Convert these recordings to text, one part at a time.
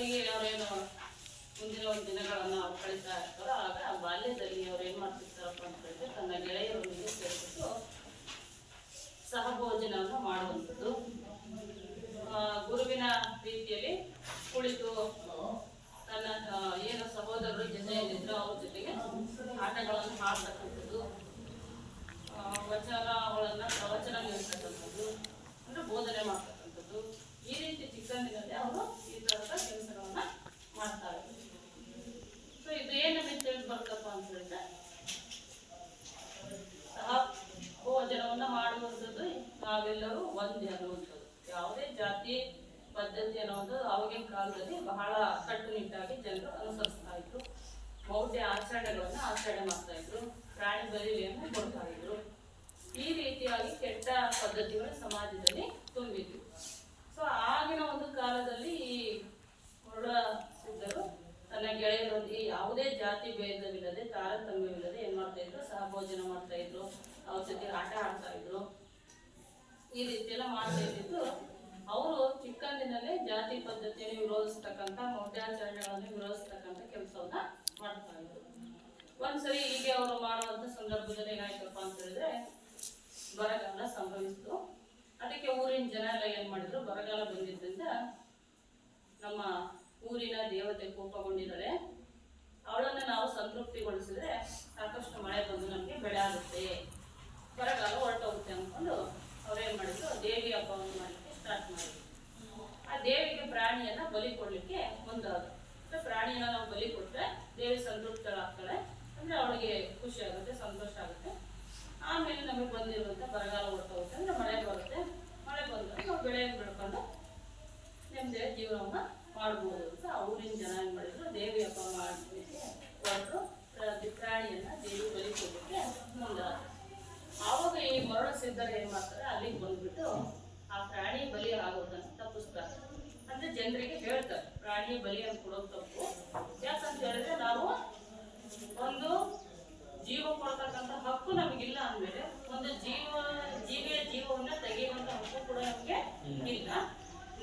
ಕೊನೆಗೆ ಅವರೇನು ಮುಂದಿನ ಒಂದು ದಿನಗಳನ್ನು ಅವ್ರು ಕಳೀತಾ ಇರ್ತಾರೋ ಆಗ ಬಾಲ್ಯದಲ್ಲಿ ಅವ್ರು ಏನು ಮಾಡ್ತಿರ್ತಾರಪ್ಪ ಅಂತ ಹೇಳಿದ್ರೆ ತನ್ನ ಗೆಳೆಯರೊಂದಿಗೆ ಸೇರಿಬಿಟ್ಟು ಸಹಭೋಜನವನ್ನು ಮಾಡುವಂಥದ್ದು. ಗುರುವಿನ ರೀತಿಯಲ್ಲಿ ಕುಳಿತು ತನ್ನ ಏನು ಸಹೋದರರು ಜೊತೆಯಲ್ಲಿದ್ದರು ಅವ್ರ ಜೊತೆಗೆ ಆಟಗಳನ್ನು ಆಡ್ತಕ್ಕಂಥದ್ದು, ಪ್ರವಚನ ನೀಡ್ತಕ್ಕಂಥದ್ದು, ಅಂದರೆ ಬೋಧನೆ ಮಾಡ್ತಕ್ಕಂಥದ್ದು. ಈ ರೀತಿ ಚಿಕ್ಕಂದಿನಲ್ಲಿ ಅವರು ಈ ಥರದ ಕೆಲಸಗಳನ್ನ ಮಾಡ್ತಾರೆ. ಸೊ ಇದು ಏನು ನಮಗೆ ತಿಳಿದು ಬರ್ತಪ್ಪ ಅಂತ ಹೇಳಿದ್ರೆ ಸಹ ಭೋಜನವನ್ನು ಮಾಡುವಂಥದ್ದು ನಾವೆಲ್ಲರೂ ಒಂದೇ ಅನ್ನುವಂಥದ್ದು. ಯಾವುದೇ ಜಾತಿ ಪದ್ಧತಿ ಅನ್ನೋದು ಆವಾಗಿನ ಕಾಲದಲ್ಲಿ ಬಹಳ ಕಟ್ಟುನಿಟ್ಟಾಗಿ ಜನರು ಅನುಸರಿಸ್ತಾ ಇದ್ರು. ಮೌಢ್ಯ ಆಚರಣೆಗಳನ್ನು ಆಚರಣೆ ಮಾಡ್ತಾ ಇದ್ರು, ಪ್ರಾಣಿ ಬಲಿಯನ್ನು ಕೊಡ್ತಾ ಇದ್ರು. ಈ ರೀತಿಯಾಗಿ ಕೆಟ್ಟ ಪದ್ಧತಿಗಳು ಸಮಾಜದಲ್ಲಿ ತುಂಬಿದ್ವು. ಸೊ ಆಗಿನ ಒಂದು ಕಾಲದಲ್ಲಿ ಈ ಹೊರಡ ಸಿದ್ಧರು ತನ್ನ ಗೆಳೆಯರೊಂದಿಗೆ ಯಾವುದೇ ಜಾತಿ ಭೇದವಿಲ್ಲದೆ ತಾರತಮ್ಯವಿಲ್ಲದೆ ಏನ್ ಮಾಡ್ತಾ ಇದ್ರು, ಸಹಭೋಜನ ಮಾಡ್ತಾ ಇದ್ರು, ಅವ್ರ ಜೊತೆ ಆಟ ಆಡ್ತಾ ಇದ್ರು. ಈ ರೀತಿ ಎಲ್ಲ ಮಾಡ್ತಾ ಇದ್ದಿದ್ದು ಅವರು ಚಿಕ್ಕಂದಿನಲ್ಲೇ ಜಾತಿ ಪದ್ಧತಿಯನ್ನು ವಿರೋಧಿಸ್ತಕ್ಕಂಥ ಮೌಢ್ಯಾಚರಣೆಗಳನ್ನು ವಿರೋಧಿಸ್ತಕ್ಕಂಥ ಕೆಲಸವನ್ನ ಮಾಡ್ತಾ ಇದ್ರು. ಒಂದ್ಸರಿ ಹೀಗೆ ಅವರು ಮಾಡುವಂತ ಸಂದರ್ಭದಲ್ಲಿ ಏನಾಯ್ತಪ್ಪ ಅಂತ ಹೇಳಿದ್ರೆ ಬರಗಾಲ ಸಂಭವಿಸಿತು. ಅದಕ್ಕೆ ಊರಿನ ಜನ ಎಲ್ಲ ಏನ್ ಮಾಡಿದ್ರು, ಬರಗಾಲ ಬಂದಿದ್ದರಿಂದ ನಮ್ಮ ಊರಿನ ದೇವತೆ ಕೋಪಗೊಂಡಿದ್ದಾಳೆ, ಅವಳನ್ನ ನಾವು ಸಂತೃಪ್ತಿಗೊಳಿಸಿದ್ರೆ ಸಾಕಷ್ಟು ಮಳೆ ಬಂದು ನಮಗೆ ಬೆಳೆ ಆಗುತ್ತೆ, ಬರಗಾಲ ಹೊರಟೋಗುತ್ತೆ ಅಂದ್ಕೊಂಡು ಅವ್ರೇನ್ ಮಾಡಿದ್ರು, ದೇವಿ ಹಬ್ಬವನ್ನು ಮಾಡಲಿಕ್ಕೆ ಸ್ಟಾರ್ಟ್ ಮಾಡಿದ್ರು. ಆ ದೇವಿಗೆ ಪ್ರಾಣಿಯನ್ನ ಬಲಿ ಕೊಡ್ಲಿಕ್ಕೆ ಮುಂದಾದ್ರು. ಪ್ರಾಣಿಯನ್ನ ನಾವು ಬಲಿ ಕೊಟ್ರೆ ದೇವಿ ಸಂತೃಪ್ತಳಾಗ್ತಾಳೆ, ಅಂದ್ರೆ ಅವಳಿಗೆ ಖುಷಿ ಆಗುತ್ತೆ, ಸಂತೋಷ ಆಗುತ್ತೆ. ಆಮೇಲೆ ನಮಗೆ ಬಂದಿರುವಂತ ಬರಗಾಲ ಹೊರಟೋಗುತ್ತೆ, ಅಂದ್ರೆ ಮಳೆ ಬರುತ್ತೆ. ಮಳೆ ಬಂದ್ರೆ ನಾವು ಬೆಳೆಯನ್ನು ಬೆಳ್ಕೊಂಡು ನೆಮ್ಮದಿಯ ಜೀವನವನ್ನ ಮಾಡ್ಬೋದು ಅಂತ ಊರಿನ ಜನ ಏನ್ ಮಾಡಿದ್ರು, ದೇವಿ ಹಬ್ಬ ಮಾಡಲಿಕ್ಕೆ ಹೊರಟು ಪ್ರಾಣಿಯನ್ನ ದೇವಿ ಬಲಿ ಕೊಡ್ಲಿಕ್ಕೆ ಮುಂದಾದ್ರು. ಆವಾಗ ಈ ಮರಳು ಸಿದ್ಧರು ಏನ್ ಮಾಡ್ತಾರೆ, ಅಲ್ಲಿಗೆ ಬಂದ್ಬಿಟ್ಟು ಆ ಪ್ರಾಣಿ ಬಲಿ ಆಗೋದನ್ನ ತಪ್ಪಿಸ್ತಾರೆ. ಅಂದ್ರೆ ಜನರಿಗೆ ಹೇಳ್ತಾರೆ ಪ್ರಾಣಿ ಬಲಿಯನ್ನು ಕೊಡೋದು ತಪ್ಪು. ಯಾಕಂತ ಹೇಳಿದ್ರೆ ನಾವು ಒಂದು ಜೀವ ಕೊಡ್ತಕ್ಕಂಥ ಹಕ್ಕು ನಮಗಿಲ್ಲ ಅಂದ್ಮೇಲೆ ಒಂದು ಜೀವಿಯ ಜೀವವನ್ನ ತೆಗೆಯುವಂತ ಹಕ್ಕು ಕೂಡ ನಮಗೆ ಇಲ್ಲ.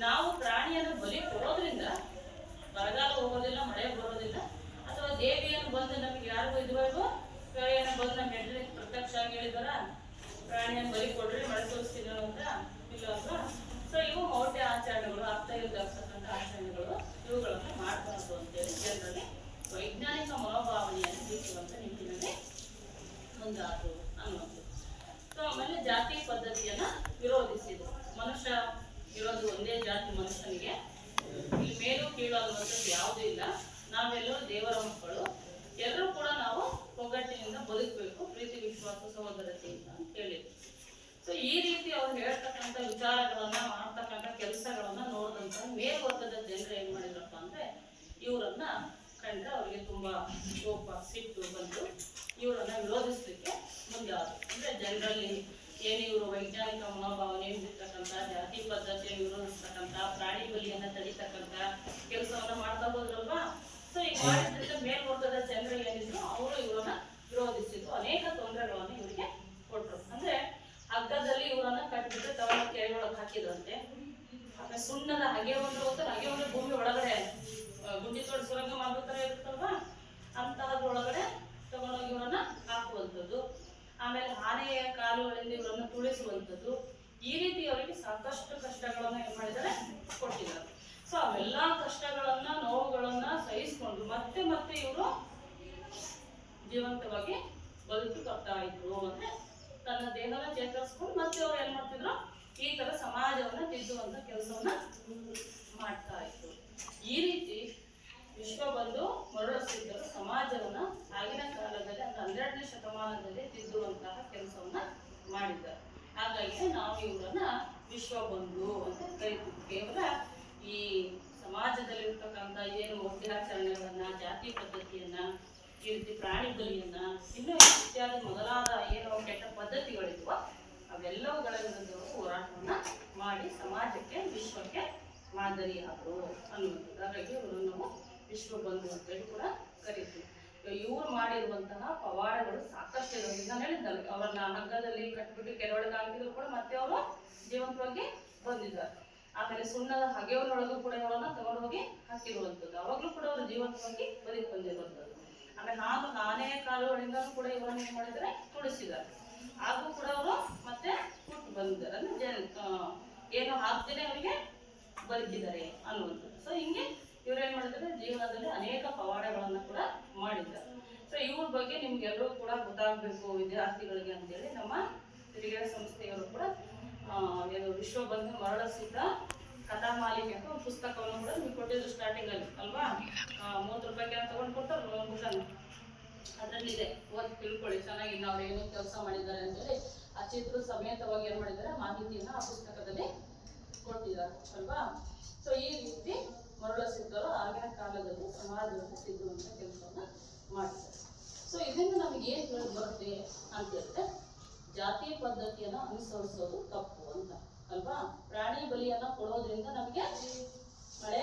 ನಾವು ಪ್ರಾಣಿಯನ್ನು ಬಲಿ ಕೊಡೋದ್ರಿಂದ ಬರಗಾಲ ಹೋಗೋದಿಲ್ಲ, ಮಳೆ ಬರೋದಿಲ್ಲ, ಅಥವಾ ದೇವಿಯನ್ನು ಬಂದು ನಮಗೆ ಯಾರಿಗೂ ಇದುವರೆಗೂ ಪ್ರಾಣಿಯನ್ನು ಬಂದು ನಮ್ಮ ಎದುರಿಗೆ ಪ್ರತ್ಯಕ್ಷ ಆಗಿ ಹೇಳಿದಾರ ಪ್ರಾಣಿಯನ್ನು ಬಲಿ ಕೊಡ್ರಿ ಮಳೆ ತೋರಿಸ್ತೀರ ಅಂತ ಇಲ್ಲ ಅಲ್ವಾ. ಸೊ ಇವು ಮೌಢ್ಯ ಆಚರಣೆಗಳು, ಅರ್ಥ ಇಲ್ಲದಾಗ್ತಕ್ಕಂಥ ಆಚರಣೆಗಳು, ಇವುಗಳನ್ನು ಮಾಡಬಾರ್ದು ಅಂತೇಳಿ ಜನರಲ್ಲಿ ವೈಜ್ಞಾನಿಕ ಮನೋಭಾವನೆಯನ್ನು ಬೀಸುವಂತ ನಿಟ್ಟಿನಲ್ಲಿ ಮುಂದಾದ್ರು ಅನ್ನೋದು. ಸೊ ಆಮೇಲೆ ಜಾತಿ ಪದ್ಧತಿಯನ್ನ ವಿರೋಧಿಸಿದ್ರು. ಮನುಷ್ಯ ಇರೋದು ಒಂದೇ ಜಾತಿ ಮನುಷ್ಯನಿಗೆ, ಇಲ್ಲಿ ಮೇಲು ಕೀಳು ಅನ್ನುವಂಥದ್ದು ಯಾವುದೂ ಇಲ್ಲ. ನಾವೆಲ್ಲರೂ ದೇವರ ಮಕ್ಕಳು, ಎಲ್ಲರೂ ಕೂಡ ನಾವು ಒಗ್ಗಟ್ಟಿನಿಂದ ಬದುಕಬೇಕು, ಪ್ರೀತಿ ವಿಶ್ವಾಸ ಸಹೋದರತೆಯಿಂದ ಅಂತ ಹೇಳಿದ್ರು. ಸೊ ಈ ರೀತಿ ಅವ್ರು ಹೇಳ್ತಕ್ಕಂಥ ವಿಚಾರಗಳನ್ನ ಮಾಡ್ತಕ್ಕಂಥ ಕೆಲಸಗಳನ್ನ ನೋಡಿದಂತ ಮೇಲ್ವರ್ಗದ ಜನರು ಏನ್ ಮಾಡಿದ್ರಪ್ಪ ಅಂದ್ರೆ ಇವರನ್ನ ಕಂಡ್ರೆ ಅವ್ರಿಗೆ ತುಂಬಾ ಕೋಪ ಸಿಟ್ಟು ಬಂದು ಇವರನ್ನ ವಿರೋಧಿಸ್ಲಿಕ್ಕೆ ಮುಂದಾದ್ರು. ಅಂದ್ರೆ ಜನರಲ್ಲಿ ಏನು ಇವರು ವೈಜ್ಞಾನಿಕ ಮನೋಭಾವನೆಯನ್ನು ಬಿಡ್ತಕ್ಕಂಥ, ಜಾತಿ ಪದ್ಧತಿಯನ್ನು ವಿರೋಧಿಸ್ತಕ್ಕಂಥ, ಪ್ರಾಣಿ ಬಲಿಯನ್ನ ತಡಿತಕ್ಕಂಥ ಕೆಲಸವನ್ನ ಮಾಡ್ತಾ ಹೋದ್ರಲ್ವಾ. ಸೊ ಈಗ ಮಾಡಿದ್ರಿಂದ ಮೇಲ್ವರ್ಗದ ಜನರು ಏನಿದ್ರು ಅವರು ಇವರನ್ನ ವಿರೋಧಿಸಿದ್ರು, ಅನೇಕ ತೊಂದರೆಗಳನ್ನು ಇವರಿಗೆ ಕೊಟ್ರು. ಅಂದ್ರೆ ಹಗ್ಗದಲ್ಲಿ ಇವರನ್ನ ಕಟ್ಟಿಬಿಟ್ಟು ತಗೊಂಡು ಕೆರೆ ಒಳಗೆ ಹಾಕಿದ್ರಂತೆ. ಆಮೇಲೆ ಸುಣ್ಣದ ಹಗೆ ಒಂದು ಹೋಗ್ತಾರೆ, ಹಗೆ ಒಂದು ಭೂಮಿ ಒಳಗಡೆ ಗುಂಡಿ ತೋಡಿ ಸುರಂಗ ಮಾಡೋ ತರ ಇರುತ್ತಲ್ವಾ, ಅಂತಹದ್ರ ಒಳಗಡೆ ತಗೊಂಡೋಗಿ ಇವರನ್ನ ಹಾಕುವಂಥದ್ದು. ಆಮೇಲೆ ಆನೆಯ ಕಾಲುಗಳಿಂದ ಇವರನ್ನು ತುಳಿಸುವಂಥದ್ದು. ಈ ರೀತಿ ಅವರಿಗೆ ಸಾಕಷ್ಟು ಕಷ್ಟಗಳನ್ನ ಏನ್ ಮಾಡಿದ್ದಾರೆ, ಕೊಟ್ಟಿದ್ದಾರೆ. ಸೊ ಅವೆಲ್ಲಾ ಕಷ್ಟಗಳನ್ನ ನೋವುಗಳನ್ನ ಸಹಿಸ್ಕೊಂಡು ಮತ್ತೆ ಮತ್ತೆ ಇವರು ಜೀವಂತವಾಗಿ ಬದುಕಿ ಬರ್ತಾ ಇದ್ರು. ಅಂದ್ರೆ ತನ್ನ ದೇಹನ ಚೇತರಿಸ್ಕೊಂಡು ಮತ್ತೆ ಅವ್ರು ಏನ್ ಮಾಡ್ತಿದ್ರು, ಈ ತರ ಸಮಾಜವನ್ನ ತಿದ್ದುವಂತ ಕೆಲಸವನ್ನ ಮಾಡ್ತಾ ಇದ್ರು. ಈ ರೀತಿ ವಿಶ್ವಬಂಧು ಮರಳು ಸಿದ್ಧರು ಸಮಾಜವನ್ನ ಆಗಿನ ಕಾಲದಲ್ಲಿ, ಅಂದ್ರೆ 12ನೇ ಶತಮಾನದಲ್ಲಿ ತಿದ್ದುವಂತಹ ಕೆಲಸವನ್ನ ಮಾಡಿದ್ದಾರೆ. ಹಾಗಾಗಿ ನಾವು ಇವರನ್ನ ವಿಶ್ವಬಂಧು ಅಂತ ಕರಿತೀವಿ. ಕೇವಲ ಈ ಸಮಾಜದಲ್ಲಿ ಇರ್ತಕ್ಕಂಥ ಏನು ಮೌಢ್ಯಾಚರಣೆಗಳನ್ನ, ಜಾತಿ ಪದ್ಧತಿಯನ್ನ, ಈ ರೀತಿ ಪ್ರಾಣಿ ಬಲಿಯನ್ನ, ಇನ್ನೂ ಇತ್ಯಾದಿ ಮೊದಲಾದ ಏನು ಕೆಟ್ಟ ಪದ್ಧತಿಗಳಿದ್ವೋ ಅವೆಲ್ಲವುಗಳ ವಿರುದ್ಧ ಹೋರಾಟವನ್ನ ಮಾಡಿ ಸಮಾಜಕ್ಕೆ, ವಿಶ್ವಕ್ಕೆ ಮಾದರಿಯಾದರು ಅನ್ನುವಂಥದ್ದು. ಹಾಗಾಗಿ ಇವರು ನಾವು ವಿಶ್ವಬಂಧು ಅಂತೇಳಿ ಕೂಡ ಕರಿತೀವಿ. ಇವ್ರು ಮಾಡಿರುವಂತಹ ಪವಾಡಗಳು ಸಾಕಷ್ಟು ಇರೋದು. ನಾನು ಹೇಳಿದ್ದಲ್ಲ, ಅವರನ್ನ ಹಗ್ಗದಲ್ಲಿ ಕಟ್ಬಿಟ್ಟು ಕೆರೆ ಒಳಗೆ ಹಾಕಿದ್ರು ಕೂಡ ಮತ್ತೆ ಅವರು ಜೀವಂತವಾಗಿ ಬಂದಿದ್ದಾರೆ. ಆಮೇಲೆ ಸುಣ್ಣದ ಹಗೆಯವರೊಳಗೂ ಕೂಡ ಇವಳನ್ನ ತಗೊಂಡು ಹೋಗಿ ಹಾಕಿರುವಂಥದ್ದು. ಅವಾಗ್ಲೂ ಕೂಡ ಅವರು ಜೀವಂತವಾಗಿ ಬದುಕಿ ಬಂದಿರುವಂಥದ್ದು. ಆಮೇಲೆ ನಾನೇ ಕಾಲುಗಳಿಂದಲೂ ಕೂಡ ಇವರನ್ನು ಏನ್ ಮಾಡಿದ್ದಾರೆ, ತುಳಿಸಿದ್ದಾರೆ. ಹಾಗೂ ಕೂಡ ಅವರು ಮತ್ತೆ ಹುಟ್ಟು ಬಂದಿದ್ದಾರೆ, ಅಂದ್ರೆ ಏನು ಹಾಕ್ತೇನೆ ಅವರಿಗೆ ಬದುಕಿದ್ದಾರೆ ಅನ್ನುವಂಥದ್ದು. ಸೊ ಹಿಂಗೆ ಇವ್ರು ಏನ್ ಮಾಡಿದ್ದಾರೆ, ಜೀವನದಲ್ಲಿ ಅನೇಕ ಪವಾಡಗಳನ್ನ ಕೂಡ ಮಾಡಿದ್ದಾರೆ. ಸೊ ಇವ್ರ ಬಗ್ಗೆ ನಿಮ್ಗೆಲ್ಲರೂ ಕೂಡ ಗೊತ್ತಾಗಬೇಕು ವಿದ್ಯಾರ್ಥಿಗಳಿಗೆ ಅಂತೇಳಿ ನಮ್ಮ ತಿರುಗೇರ ಸಂಸ್ಥೆಯವರು ಕೂಡ ವಿಶ್ವಬಂಧು ಮರಳಸಿದ್ದ ಕಥಾ ಮಾಲಿಕೆ ಅಂತ ಒಂದು ಪುಸ್ತಕವನ್ನು ಕೂಡ ನಿಮ್ಗೆ ಕೊಟ್ಟಿದ್ರು ಸ್ಟಾರ್ಟಿಂಗ್ ಅಲ್ಲಿ ಅಲ್ವಾ. 30 ರೂಪಾಯಿಗೆ ತಗೊಂಡು ಕೊಡ್ತಾರಲ್ಲ ಒಂದು ಬುಕ್ಕನ್ನು, ಅದರಲ್ಲಿದೆ, ಓದಿ ತಿಳ್ಕೊಳ್ಳಿ ಚೆನ್ನಾಗಿ ನಾವು ಏನು ಕೆಲಸ ಮಾಡಿದ್ದಾರೆ ಅಂತೇಳಿ ಆ ಚಿತ್ರ ಸಮೇತವಾಗಿ ಏನ್ ಮಾಡಿದ್ದಾರೆ ಮಾಹಿತಿಯನ್ನ ಆ ಪುಸ್ತಕದಲ್ಲಿ ಕೊಟ್ಟಿದ್ದಾರೆ ಅಲ್ವಾ. ಸೊ ಈ ರೀತಿ ಮರಳಸಿದ್ದರು ಆಗಿನ ಕಾಲದಲ್ಲಿ ಸಮಾಜವನ್ನು ತಿದ್ದುವಂತ ಕೆಲಸವನ್ನ ಮಾಡಿದ್ದಾರೆ. ಸೊ ಇದರಿಂದ ನಮಗೆ ಏನ್ ತಿಳಿದು ಬರುತ್ತೆ ಅಂತ ಹೇಳಿದ್ರೆ, ಜಾತಿ ಪದ್ಧತಿಯನ್ನ ಅನುಸರಿಸೋದು ತಪ್ಪು ಅಂತ ಅಲ್ವಾ. ಪ್ರಾಣಿ ಬಲಿಯನ್ನ ಕೊಡೋದ್ರಿಂದ ನಮಗೆ ಮಳೆ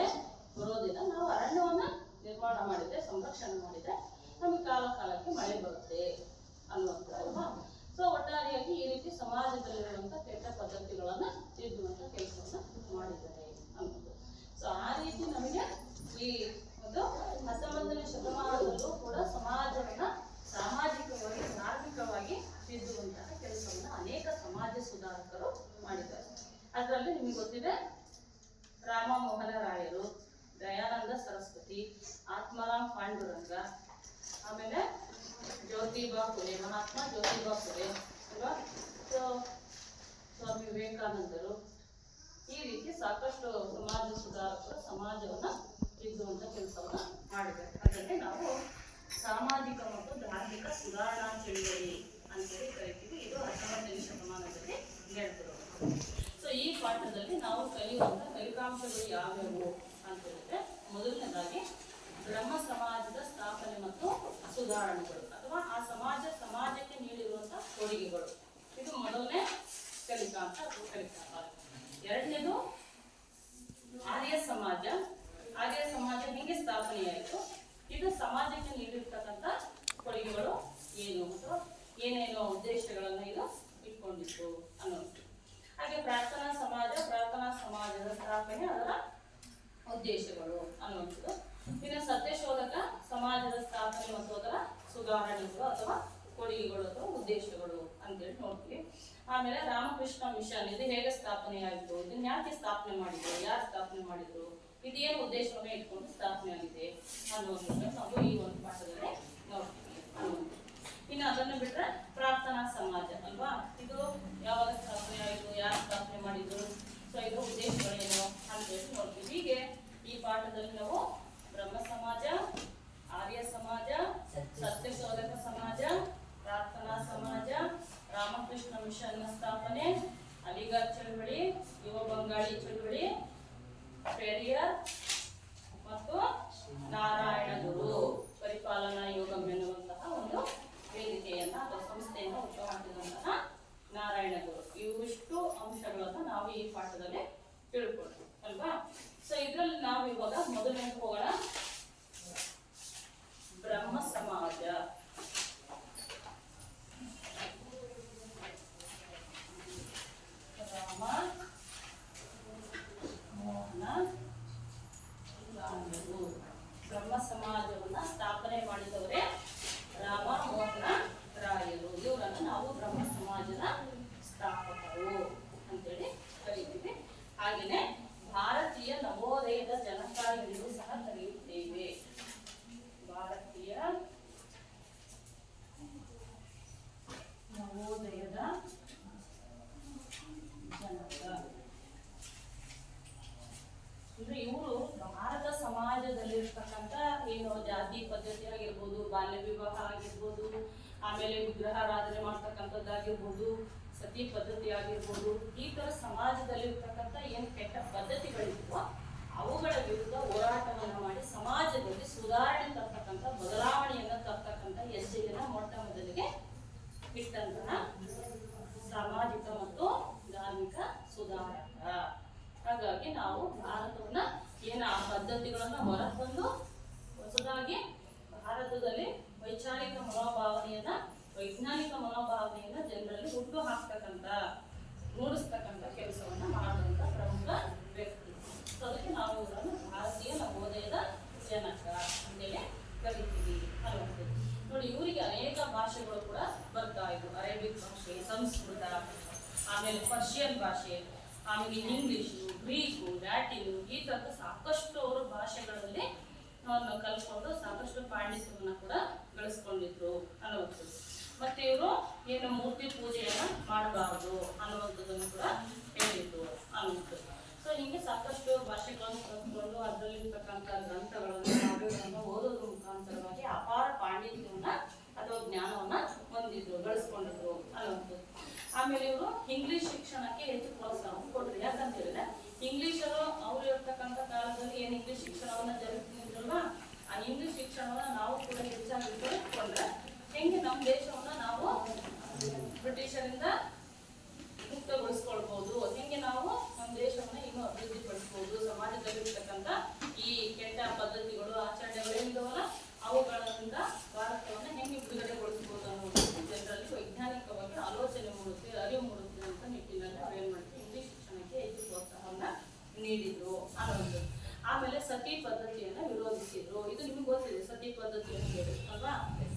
ಬರೋದಿಲ್ಲ. ನಾವು ಅರಣ್ಯವನ್ನ ನಿರ್ಮಾಣ ಮಾಡಿದ್ರೆ, ಸಂರಕ್ಷಣೆ ಮಾಡಿದ್ರೆ ನಮಗೆ ಕಾಲಕ್ಕೆ ಮಳೆ ಬರುತ್ತೆ ಅನ್ನುವಂಥ ಅಲ್ವಾ. ಸೊ ಒಟ್ಟಾರೆಯಾಗಿ ಈ ರೀತಿ ಸಮಾಜದಲ್ಲಿರುವಂತ ಕೆಟ್ಟ ಪದ್ಧತಿಗಳನ್ನ ತಿದ್ದುವಂತ ಕೆಲಸವನ್ನ ಮಾಡಿದ್ದಾರೆ ಅನ್ನೋದು. ಸೊ ಆ ರೀತಿ ನಮಗೆ ಈ ಒಂದು 19ನೇ ಶತಮಾನದಲ್ಲೂ ಕೂಡ ಸಮಾಜವನ್ನ ಸಾಮಾಜಿಕವಾಗಿ ಧಾರ್ಮಿಕವಾಗಿ ತಿದ್ದುವಂತಹ ಕೆಲಸವನ್ನ ಅನೇಕ ಸಮಾಜ ಸುಧಾರಕರು ಮಾಡಿದ್ದಾರೆ. ಅದರಲ್ಲಿ ನಿಮಗೆ ಗೊತ್ತಿದೆ, ರಾಮ ಮೋಹನ ರಾಯರು, ದಯಾನಂದ ಸರಸ್ವತಿ, ಆತ್ಮಾರಾಮ್ ಪಾಂಡುರಂಗ, ಆಮೇಲೆ ಜ್ಯೋತಿಬಾ ಫುಲೆ, ಮಹಾತ್ಮ ಜ್ಯೋತಿಬಾ ಫುಲೆ ಅಲ್ವಾ. ಸೊ ಸ್ವಾಮಿ ವಿವೇಕಾನಂದರು, ಈ ರೀತಿ ಸಾಕಷ್ಟು ಸಮಾಜ ಸುಧಾರಕರು ಸಮಾಜವನ್ನ ತಿದ್ದುವಂತ ಕೆಲಸವನ್ನ ಮಾಡಿದ್ದಾರೆ. ಅದರಲ್ಲಿ ನಾವು ಸಾಮಾಜಿಕ ಮತ್ತು ಧಾರ್ಮಿಕ ಸುಧಾರಣಾ ಚಳುವಳಿ ಅಂತೇಳಿ ಕರಿತೀವಿ. ಇದು 19ನೇ ಶತಮಾನದಲ್ಲಿ ನಡೆದಿರೋದು. ಸೊ ಈ ಪಾಠದಲ್ಲಿ ನಾವು ಕಲಿಯುವಂತ ಫಲಿತಾಂಶಗಳು ಯಾವ್ಯಾವು ಅಂತ ಹೇಳಿದ್ರೆ, ಮೊದಲನೇದಾಗಿ ಬ್ರಹ್ಮ ಸಮಾಜದ ಸ್ಥಾಪನೆ ಮತ್ತು ಸುಧಾರಣೆಗಳು ಅಥವಾ ಆ ಸಮಾಜಕ್ಕೆ ನೀಡಿರುವಂತಹ ಕೊಡುಗೆಗಳು, ಇದು ಮೊದಲನೇ ಫಲಿತಾಂಶ ಅಥವಾ ಫಲಿತಾಂಶ. ಎರಡನೇದು ಆರ್ಯ ಸಮಾಜ ಹೇಗೆ ಸ್ಥಾಪನೆಯಾಯಿತು, ಇದು ಸಮಾಜಕ್ಕೆ ನೀಡಿರ್ತಕ್ಕಂಥ ಕೊಡುಗೆಗಳು ಏನು ಅಥವಾ ಏನೇನೋ ಉದ್ದೇಶಗಳನ್ನ ಇದು ಇಟ್ಕೊಂಡಿತ್ತು ಅನ್ನೋದು. ಹಾಗೆ ಪ್ರಾರ್ಥನಾ ಸಮಾಜದ ಸ್ಥಾಪನೆ, ಅದರ ಉದ್ದೇಶಗಳು ಅನ್ನುವಂಥದ್ದು. ಇನ್ನು ಸತ್ಯಶೋಧಕ ಸಮಾಜದ ಸ್ಥಾಪನೆ ಮತ್ತು ಅದರ ಸುಧಾರಣೆಗಳು ಅಥವಾ ಕೊಡುಗೆಗಳು ಅಥವಾ ಉದ್ದೇಶಗಳು ಅಂತೇಳಿ ನೋಡ್ತೀವಿ. ಆಮೇಲೆ ರಾಮಕೃಷ್ಣ ಮಿಷನ್, ಇದು ಹೇಗೆ ಸ್ಥಾಪನೆ ಆಯಿತು, ಇದನ್ನ ಯಾಕೆ ಸ್ಥಾಪನೆ ಮಾಡಿದ್ರು, ಯಾರು ಸ್ಥಾಪನೆ ಮಾಡಿದ್ರು, ಇದೇನು ಉದ್ದೇಶವನ್ನು ಇಟ್ಕೊಂಡು ಸ್ಥಾಪನೆ ಆಗಿದೆ ಅನ್ನುವಂಥದ್ದು ನಾವು ಈ ಒಂದು ಪಾಠದಲ್ಲಿ ನೋಡ್ತೀವಿ ಅನ್ನುವಂಥದ್ದು. ಇನ್ನು ಅದನ್ನು ಬಿಟ್ರೆ ಪ್ರಾರ್ಥನಾ ಸಮಾಜ ಅಲ್ವಾ, ಇದು ಯಾವಾಗ ಸ್ಥಾಪನೆ ಆಯಿತು, ಯಾರು ಸ್ಥಾಪನೆ ಮಾಡಿದ್ರು, ಸೊ ಇದು ಉದ್ದೇಶಗಳೇನು ಅಂತೇಳಿ ನೋಡ್ತೀವಿ. ಹೀಗೆ ಈ ಪಾಠದಲ್ಲಿ ನಾವು ಬ್ರಹ್ಮ ಸಮಾಜ, ಆರ್ಯ ಸಮಾಜ, ಸತ್ಯಶೋಧಕ ಸಮಾಜ, ಪ್ರಾರ್ಥನಾ ಸಮಾಜ, ರಾಮಕೃಷ್ಣ ಮಿಷನ್ನ ಸ್ಥಾಪನೆ, ಅಲಿಗಢ ಚಳವಳಿ, ಯುವ ಬಂಗಾಳಿ ಚಳವಳಿ, ಪೆರಿಯರ್ ಮತ್ತು ನಾರಾಯಣ ಗುರು ಪರಿಪಾಲನಾ ಯೋಗಂ ಎನ್ನುವಂತಹ ಒಂದು ವೇದಿಕೆಯನ್ನ ಅಥವಾ ಸಂಸ್ಥೆಯನ್ನು ಹುಟ್ಟು ಹಾಕಿದಂತಹ ನಾರಾಯಣ ಗುರು, ಇವಿಷ್ಟು ಅಂಶಗಳನ್ನ ನಾವು ಈ ಪಾಠದಲ್ಲಿ ತಿಳ್ಕೊಳ್ತೀವಿ ಅಲ್ವಾ. ಸೊ ಇದ್ರಲ್ಲಿ ನಾವು ಇವಾಗ ಮೊದಲನೇ ಹೋಗೋಣ, ಬ್ರಹ್ಮ ಸಮಾಜ. ರಾಮ ಮೋಹನ ರಾಯರು, ಬ್ರಹ್ಮ ಸಮಾಜವನ್ನ ಸ್ಥಾಪನೆ ಮಾಡಿದವರೇ ರಾಮ ಮೋಹನ ರಾಯರು. ಇವರನ್ನು ನಾವು ಬ್ರಹ್ಮ ಸಮಾಜದ ಸ್ಥಾಪಕರು ಅಂತೇಳಿ ಕರೀತೀವಿ. ಹಾಗೆಯೇ ಭಾರತೀಯ ನವೋದಯದ ಜನಕ ಎಂದು ಸಹ ಕರೆಯುತ್ತೇವೆ. ಭಾರತೀಯ ನವೋದಯದ ಜನಕ ಅಂದ್ರೆ ಇವರು ಭಾರತ ಸಮಾಜದಲ್ಲಿರ್ತಕ್ಕಂಥ ಏನು ಜಾತಿ ಪದ್ಧತಿ ಆಗಿರ್ಬೋದು, ಬಾಲ್ಯ ವಿವಾಹ ಆಗಿರ್ಬೋದು, ಆಮೇಲೆ ವಿಗ್ರಹಾರಾಧನೆ ಮಾಡ್ತಕ್ಕಂಥದ್ದಾಗಿರ್ಬೋದು, ಸತಿ ಪದ್ಧತಿ ಆಗಿರ್ಬೋದು, ಈ ತರ ಸಮಾಜದಲ್ಲಿರ್ತಕ್ಕಂಥ ಏನು ಕೆಟ್ಟ ಪದ್ಧತಿಗಳಿದ್ವೋ ಅವುಗಳ ವಿರುದ್ಧ ಹೋರಾಟವನ್ನು ಮಾಡಿ ಸಮಾಜದಲ್ಲಿ ಸುಧಾರಣೆ ತರ್ತಕ್ಕಂಥ, ಬದಲಾವಣೆಯನ್ನ ತರ್ತಕ್ಕಂಥ ಹೆಜ್ಜೆಯನ್ನ ಮೊಟ್ಟ ಮೊದಲಿಗೆ ಇಟ್ಟಂತಹ ಸಾಮಾಜಿಕ ಮತ್ತು ಧಾರ್ಮಿಕ ಸುಧಾರಕ. ಹಾಗಾಗಿ ನಾವು ಭಾರತವನ್ನ ಏನು ಆ ಪದ್ಧತಿಗಳನ್ನ ಹೊರತಂದು ಹೊಸದಾಗಿ ಭಾರತದಲ್ಲಿ ವೈಚಾರಿಕ ಮನೋಭಾವನೆಯನ್ನ, ವೈಜ್ಞಾನಿಕ ಮನೋಭಾವನೆಯನ್ನ ಜನರಲ್ಲಿ ಹುಟ್ಟು ಹಾಕ್ತಕ್ಕಂಥ, ಮೂಡಿಸ್ತಕ್ಕಂಥ ಕೆಲಸವನ್ನ ಮಾಡುವಂತ ಪ್ರಮುಖ ವ್ಯಕ್ತಿ. ಅದಕ್ಕೆ ನಾವು ಇವರನ್ನು ಭಾರತೀಯ ನವೋದಯದ ಜನಕ ಅಂತೇಳಿ ಕರಿತೀವಿ ಅನ್ನುವಂಥದ್ದು. ನೋಡಿ, ಇವರಿಗೆ ಅನೇಕ ಭಾಷೆಗಳು ಕೂಡ ಬರ್ತಾ ಇದ್ವು. ಅರೇಬಿಕ್ ಭಾಷೆ, ಸಂಸ್ಕೃತ, ಆಮೇಲೆ ಪರ್ಷಿಯನ್ ಭಾಷೆ, ಆಮೇಲೆ ಇಂಗ್ಲಿಷು, ಗ್ರೀಕು, ಲ್ಯಾಟಿನು, ಈ ಥರದ ಸಾಕಷ್ಟು ಅವರು ಭಾಷೆಗಳಲ್ಲಿ ಕಲ್ತ್ಕೊಂಡು ಸಾಕಷ್ಟು ಪಾಂಡಿತ್ಯವನ್ನು ಕೂಡ ಗಳಿಸ್ಕೊಂಡಿದ್ರು ಅನ್ನುವಂಥದ್ದು. ಮತ್ತೆ ಇವರು ಏನು ಮೂರ್ತಿ ಪೂಜೆಯನ್ನ ಮಾಡಬಾರದು ಅನ್ನುವಂಥದ್ದನ್ನು ಕೂಡ ಹೇಳಿದ್ರು ಅನ್ನುವಂಥದ್ದು. ಸೊ ಹೀಗೆ ಸಾಕಷ್ಟು ಭಾಷೆಗಳನ್ನು ಕಲ್ತ್ಕೊಂಡು ಅದರಲ್ಲಿರ್ತಕ್ಕಂಥ ಗ್ರಂಥಗಳನ್ನು ಓದೋದ್ರ ಮುಖಾಂತರವಾಗಿ ಅಪಾರ ಪಾಂಡಿತ್ಯವನ್ನ ಅಥವಾ ಜ್ಞಾನವನ್ನ ಹೊಂದಿದ್ರು, ಗಳಿಸ್ಕೊಂಡಿದ್ರು ಅನ್ನುವಂಥದ್ದು. ಆಮೇಲೆ ಇವರು ಇಂಗ್ಲಿಷ್ ಶಿಕ್ಷಣಕ್ಕೆ ಹೆಚ್ಚು ಪ್ರೋತ್ಸಾಹ ಕೊಟ್ರು. ಯಾಕಂತ ಹೇಳಿದ್ರೆ ಇಂಗ್ಲಿಷರು ಅವ್ರು ಇರ್ತಕ್ಕಂಥ ಕಾಲದಲ್ಲಿ ಏನು ಇಂಗ್ಲಿಷ್ ಶಿಕ್ಷಣವನ್ನ ಜರುಗಿಸಿದ್ರಲ್ವಾ, ಆ ಇಂಗ್ಲಿಷ್ ಶಿಕ್ಷಣವನ್ನ ನಾವು ಕೂಡ ಹೆಚ್ಚಾಗಿ ತಿಳ್ಕೊಂಡ್ರೆ ಹೆಂಗೆ ನಮ್ಮ ದೇಶವನ್ನ ನಾವು ಬ್ರಿಟಿಷರಿಂದ ಮುಕ್ತಗೊಳಿಸ್ಕೊಳ್ಬಹುದು, ಹೆಂಗೆ ನಾವು ನಮ್ಮ ದೇಶವನ್ನ ಇನ್ನೂ ಅಭಿವೃದ್ಧಿ ಪಡಿಸಬಹುದು, ಸಮಾಜದಲ್ಲಿರ್ತಕ್ಕಂಥ ಈ ಕೆಟ್ಟ ಪದ್ಧತಿಗಳು, ಆಚರಣೆಗಳು ಏನಿದಾವಲ್ಲ ಅವುಗಳಿಂದ ಭಾರತವನ್ನ ಹೆಂಗೆ ಬಿಡುಗಡೆಗೊಳಿಸಬಹುದು ಅನ್ನೋದು ಜನರಲ್ಲಿ ವೈಜ್ಞಾನಿಕವಾಗಿ ಆಲೋಚನೆ ಮೂಡುತ್ತೆ, ಅರಿವು ಮೂಡುತ್ತೆ ಅಂತ ನಿಟ್ಟಿನಲ್ಲಿ ಅವ್ರು ಏನ್ ಮಾಡ್ತಾರೆ, ಇಂಗ್ಲಿಷ್ ಶಿಕ್ಷಣಕ್ಕೆ ಹೆಚ್ಚು ಪ್ರೋತ್ಸಾಹವನ್ನ ನೀಡಿದ್ರು ಅನ್ನೋದು. ಆಮೇಲೆ ಸತಿ ಪದ್ಧತಿಯನ್ನ ವಿರೋಧಿಸಿದ್ರು. ಇದು ನಿಮ್ಗೆ ಗೊತ್ತಿದೆ, ಸತಿ ಪದ್ಧತಿಯನ್ನು ಹೇಳಿ ಅಲ್ವಾ.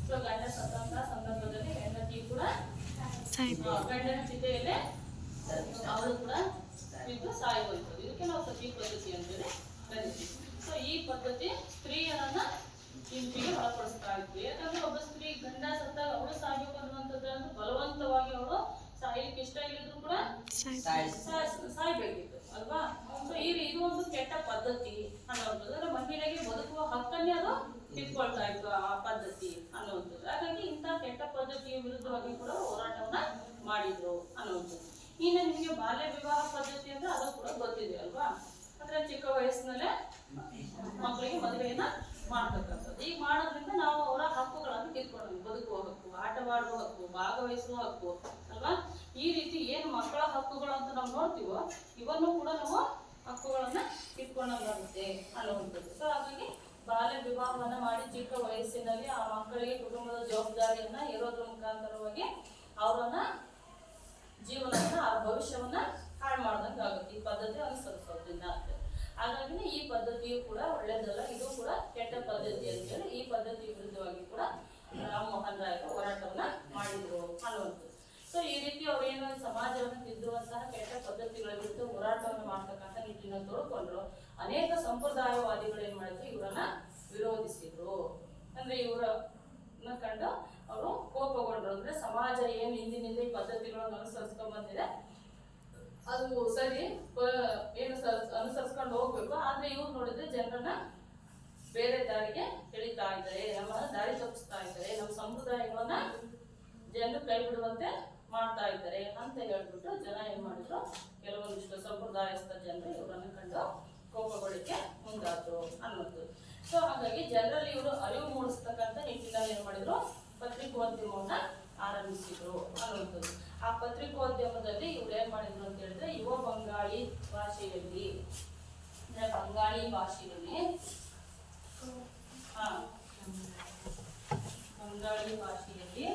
ಸೊ ಗಂಡ ಸತ್ತಂತ ಸಂದರ್ಭದಲ್ಲಿ ಹೆಂಡತಿ ಕೂಡ ಗಂಡನ ಚಿತೆಯಲ್ಲೇ ಅವಳು ಕೂಡ ಬಿದ್ದು ಸಾಯುವಂಥದ್ದು. ಇದಕ್ಕೆ ನಾವು ಸತಿ ಪದ್ಧತಿ ಅಂತೇಳಿ ಕರಿತೀವಿ. ಸೊ ಈ ಪದ್ಧತಿ ಸ್ತ್ರೀಯರನ್ನ ಹಿಂಸೆಗೆ ಒಳಪಡಿಸ್ತಾ ಇದ್ವಿ. ಯಾಕಂದ್ರೆ ಒಬ್ಬ ಸ್ತ್ರೀ ಗಂಡ ಸತ್ತಾಗ ಅವಳು ಸಾಯ್ಬೇಕು ಅನ್ನುವಂಥದ್ದು ಬಲವಂತವಾಗಿ ಅವಳು ಸಾಯ್ಲಿಕ್ಕೆ ಇಷ್ಟ ಇಲ್ಲಿದ್ರು ಕೂಡ ಸಾಯ್ಬೇಕಿತ್ತು ಅಲ್ವಾ. ಸೊ ಇದು ಒಂದು ಕೆಟ್ಟ ಪದ್ಧತಿ ಅನ್ನುವಂಥದ್ದು. ಅಂದ್ರೆ ಮಹಿಳೆಗೆ ಬದುಕುವ ಹಕ್ಕನ್ನೇ ಅದು ಕಿತ್ಕೊಳ್ತಾ ಇತ್ತು ಆ ಪದ್ಧತಿ ಅನ್ನುವಂಥದ್ದು. ಹಾಗಾಗಿ ಇಂಥ ಕೆಟ್ಟ ಪದ್ಧತಿಯ ವಿರುದ್ಧವಾಗಿ ಕೂಡ ಹೋರಾಟವನ್ನ ಮಾಡಿದ್ರು ಅನ್ನುವಂಥದ್ದು. ಇನ್ನು ನಿಮಗೆ ಬಾಲ್ಯ ವಿವಾಹ ಪದ್ಧತಿ ಅಂದ್ರೆ ಅದು ಕೂಡ ಗೊತ್ತಿದೆ ಅಲ್ವಾ. ಅಂದ್ರೆ ಚಿಕ್ಕ ವಯಸ್ಸಿನಲ್ಲೇ ಮಕ್ಕಳಿಗೆ ಮದುವೆಯನ್ನ ಮಾಡ್ತಕ್ಕಂಥದ್ದು. ಈಗ ಮಾಡೋದ್ರಿಂದ ನಾವು ಅವರ ಹಕ್ಕುಗಳನ್ನು ಕಿತ್ಕೊಂಡ್ವಿ. ಬದುಕುವ ಹಕ್ಕು, ಆಟವಾಡುವ ಹಕ್ಕು, ಭಾಗವಹಿಸುವ ಹಕ್ಕು ಅಲ್ವಾ. ಈ ರೀತಿ ಏನು ಮಕ್ಕಳ ಹಕ್ಕುಗಳು ಅಂತ ನಾವು ನೋಡ್ತೀವೋ ಇವನ್ನು ಕೂಡ ನಾವು ಹಕ್ಕುಗಳನ್ನ ಕಿತ್ಕೊಂಡಾಗುತ್ತೆ ಅನ್ನುವಂಥದ್ದು. ಸೊ ಹಾಗಾಗಿ ಬಾಲ್ಯ ವಿವಾಹವನ್ನ ಮಾಡಿ ಚಿಕ್ಕ ವಯಸ್ಸಿನಲ್ಲಿ ಆ ಮಕ್ಕಳಿಗೆ ಕುಟುಂಬದ ಜವಾಬ್ದಾರಿಯನ್ನ ಇರೋದ್ರ ಮುಖಾಂತರವಾಗಿ ಅವರನ್ನ ಜೀವನವನ್ನ ಆ ಭವಿಷ್ಯವನ್ನ ಹಾಳು ಮಾಡ್ದಂಗೆ ಆಗುತ್ತೆ ಈ ಪದ್ಧತಿ ಅನುಸರಿಸೋದ್ರಿಂದ ಅಂತ. ಹಾಗಾಗಿ ಈ ಪದ್ಧತಿಯು ಕೂಡ ಒಳ್ಳೇದಲ್ಲ, ಇದು ಕೂಡ ಕೆಟ್ಟ ಪದ್ಧತಿ ಅಂತ ಹೇಳಿ ಈ ಪದ್ಧತಿ ವಿರುದ್ಧವಾಗಿ ಕೂಡ ರಾಮ್ ಮೋಹನ್ ರಾಯ್ ಹೋರಾಟವನ್ನ ಮಾಡಿದ್ರು ಅನ್ನುವಂಥದ್ದು. ಸೊ ಈ ರೀತಿ ಅವ್ರು ಏನು ಸಮಾಜವನ್ನು ತಿದ್ದುವಂತಹ ಕೆಟ್ಟ ಪದ್ಧತಿಗಳ ವಿರುದ್ಧ ಹೋರಾಟವನ್ನು ಮಾಡ್ತಕ್ಕಂಥ ನಿಟ್ಟಿನಲ್ಲಿ ತೋಡ್ಕೊಂಡ್ರು. ಅನೇಕ ಸಂಪ್ರದಾಯವಾದಿಗಳು ಏನ್ ಮಾಡಿದ್ರು, ಇವರನ್ನ ವಿರೋಧಿಸಿದ್ರು. ಅಂದ್ರೆ ಇವರನ್ನ ಕಂಡು ಅವರು ಕೋಪಗೊಂಡ್ರು. ಅಂದ್ರೆ ಸಮಾಜ ಏನು ಹಿಂದಿನಿಂದ ಈ ಪದ್ಧತಿಗಳನ್ನು ಅನುಸರಿಸ್ಕೊಂಡ್ ಬಂದಿದೆ ಅದು ಸರಿ, ಏನು ಅನುಸರಿಸ್ಕೊಂಡು ಹೋಗ್ಬೇಕು. ಆದ್ರೆ ಇವ್ರು ನೋಡಿದ್ರೆ ಜನರನ್ನ ಬೇರೆ ದಾರಿಗೆ ಎಳಿತಾ ಇದ್ದಾರೆ, ನಮ್ಮನ್ನ ದಾರಿ ತಪ್ಪಿಸ್ತಾ ಇದ್ದಾರೆ, ನಮ್ಮ ಸಂಪ್ರದಾಯಗಳನ್ನ ಜನರು ಕೈ ಬಿಡುವಂತೆ ಮಾಡ್ತಾ ಇದ್ದಾರೆ ಅಂತ ಹೇಳ್ಬಿಟ್ಟು ಜನ ಏನ್ ಮಾಡಿದ್ರು, ಕೆಲವೊಂದಿಷ್ಟು ಸಂಪ್ರದಾಯಸ್ಥ ಜನರು ಇವರನ್ನ ಕಂಡು ಕೋಪಗೊಳ್ಳಕ್ಕೆ ಮುಂದಾದ್ರು ಅನ್ನೋದು. ಸೊ ಹಾಗಾಗಿ ಜನರಲ್ಲಿ ಇವರು ಅರಿವು ಮೂಡಿಸ್ತಕ್ಕಂಥ ನಿಟ್ಟಿನಲ್ಲಿ ಏನ್ ಮಾಡಿದ್ರು, ಪತ್ರಿಕೋದ್ಯಮವನ್ನ ಆರಂಭಿಸಿದ್ರು ಅನ್ನುವಂಥದ್ದು. ಆ ಪತ್ರಿಕೋದ್ಯಮದಲ್ಲಿ ಇವ್ರು ಏನ್ ಮಾಡಿದ್ರು ಅಂತ ಹೇಳಿದ್ರೆ, ಯುವ ಬಂಗಾಳಿ ಭಾಷೆಯಲ್ಲಿ ಬಂಗಾಳಿ ಭಾಷೆಯಲ್ಲಿ ಬಂಗಾಳಿ ಭಾಷೆಯಲ್ಲಿ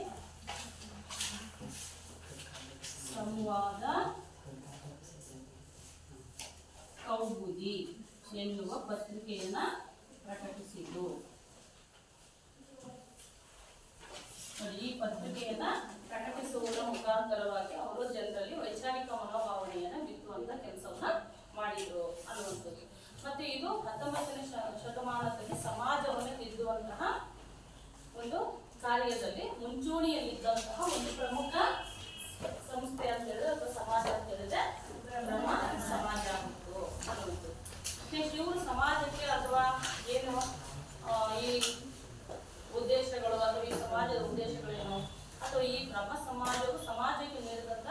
ಸಂವಾದ ಕೌಮುದಿ ಎನ್ನುವ ಪತ್ರಿಕೆಯನ್ನ ಪ್ರಕಟಿಸಿದ್ರು. ಈ ಪತ್ರಿಕೆಯನ್ನ ಪ್ರಕಟಿಸುವುದರ ಮುಖಾಂತರವಾಗಿ ಅವರು ಜನರಲ್ಲಿ ವೈಚಾರಿಕ ಮನೋಭಾವನೆಯನ್ನ ಬಿತ್ತುವಂತ ಕೆಲಸವನ್ನ ಮಾಡಿದ್ರು ಅನ್ನುವಂಥದ್ದು. ಮತ್ತೆ ಇದು 19ನೇ ಶತಮಾನದಲ್ಲಿ ಸಮಾಜವನ್ನು ತಿದ್ದುವಂತಹ ಒಂದು ಕಾರ್ಯದಲ್ಲಿ ಮುಂಚೂಣಿಯಲ್ಲಿದ್ದಂತಹ ಒಂದು ಪ್ರಮುಖ ಸಂಸ್ಥೆ ಅಂತ ಹೇಳಿದ್ರೆ ಅಥವಾ ಸಮಾಜ ಅಂತ ಹೇಳಿದ್ರೆ ಬ್ರಹ್ಮ ಸಮಾಜ ಆಗಿತ್ತು ಅನ್ನುವಂಥದ್ದು. ಇವರು ಸಮಾಜಕ್ಕೆ ಅಥವಾ ಏನು ಈ ಉದ್ದೇಶಗಳು ಅಥವಾ ಈ ಸಮಾಜದ ಉದ್ದೇಶಗಳೇನು ಅಥವಾ ಈ ಬ್ರಹ್ಮ ಸಮಾಜವು ಸಮಾಜಕ್ಕೆ ನೀಡಿದಂತ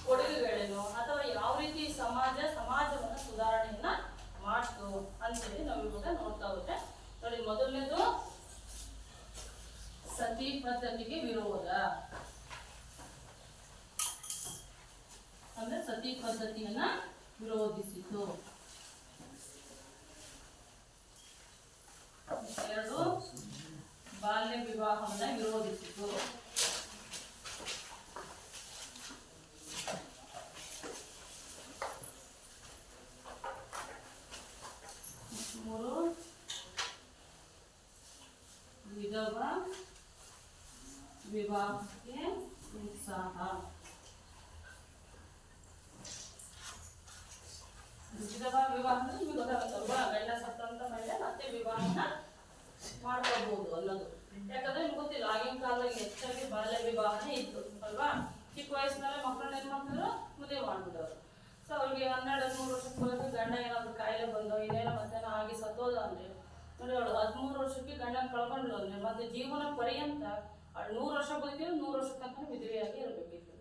ಕೊಡುಗೆಗಳೇನು ಅಥವಾ ಯಾವ ರೀತಿ ಸಮಾಜವನ್ನ ಸುಧಾರಣೆಯನ್ನ ಮಾಡ್ತು ಅಂತೇಳಿ ನಾವು ಇವಾಗ ನೋಡ್ತಾ ಹೋದ್ರೆ ನೋಡಿ, ಮೊದಲನೇದು ಸತಿ ಪದ್ಧತಿಗೆ ವಿರೋಧ. ಅಂದ್ರೆ ಸತಿ ಪದ್ಧತಿಯನ್ನ ವಿರೋಧಿಸಿತು. ಎರಡು, ಬಾಲ್ಯ ವಿವಾಹವನ್ನ ವಿರೋಧಿಸಿತು. ವಿಧವಾ ವಿವಾಹಕ್ಕೆ ಉತ್ಸಾಹ. ವಿಧವಾ ವಿವಾಹ ಅಂದ್ರೆ ನಿಮಗೆ ಗೊತ್ತಾಗುತ್ತಲ್ವಾ, ಗಂಡ ಸತ್ತಂತ ಮೇಲೆ ಮತ್ತೆ ವಿವಾಹನ ಮಾಡ್ಕೋಬಹುದು ಅನ್ನೋದು. ಯಾಕಂದ್ರೆ ನಿಮ್ಗೆ ಗೊತ್ತಿಲ್ಲ, ಆಗಿನ ಕಾಲದಲ್ಲಿ ಹೆಚ್ಚಾಗಿ ಬಾಲ್ಯ ವಿವಾಹನೇ ಇತ್ತು ಅಲ್ವಾ. ಚಿಕ್ಕ ವಯಸ್ಸಿನಲ್ಲೇ ಮಕ್ಕಳನ್ನ ಏನ್ ಮಾಡ್ತಿದ್ರು, ಮದುವೆ ಮಾಡ್ಬಿಡೋರು. ಸೊ ಅವ್ರಿಗೆ 12-13 ವರ್ಷಕ್ಕೆ ಹೋಗಿ ಗಂಡ ಏನಾದ್ರು ಕಾಯಿಲೆ ಬಂದು ಇನ್ನೇನೋ ಮತ್ತೇನೋ ಆಗಿ ಸತ್ತೋದ ಅಂದ್ರೆ ನೋಡಿ, ಅವಳು 13 ವರ್ಷಕ್ಕೆ ಗಂಡನ ಕಳ್ಕೊಂಡ್ಲು ಅಂದ್ರೆ ಮತ್ತೆ ಜೀವನ ಪರ್ಯಂತ 100 ವರ್ಷ ಬದುಕಿದ್ರು 100 ವರ್ಷ ತನಕ ವಿಧವೆಯಾಗಿ ಇರಬೇಕಿತ್ತು,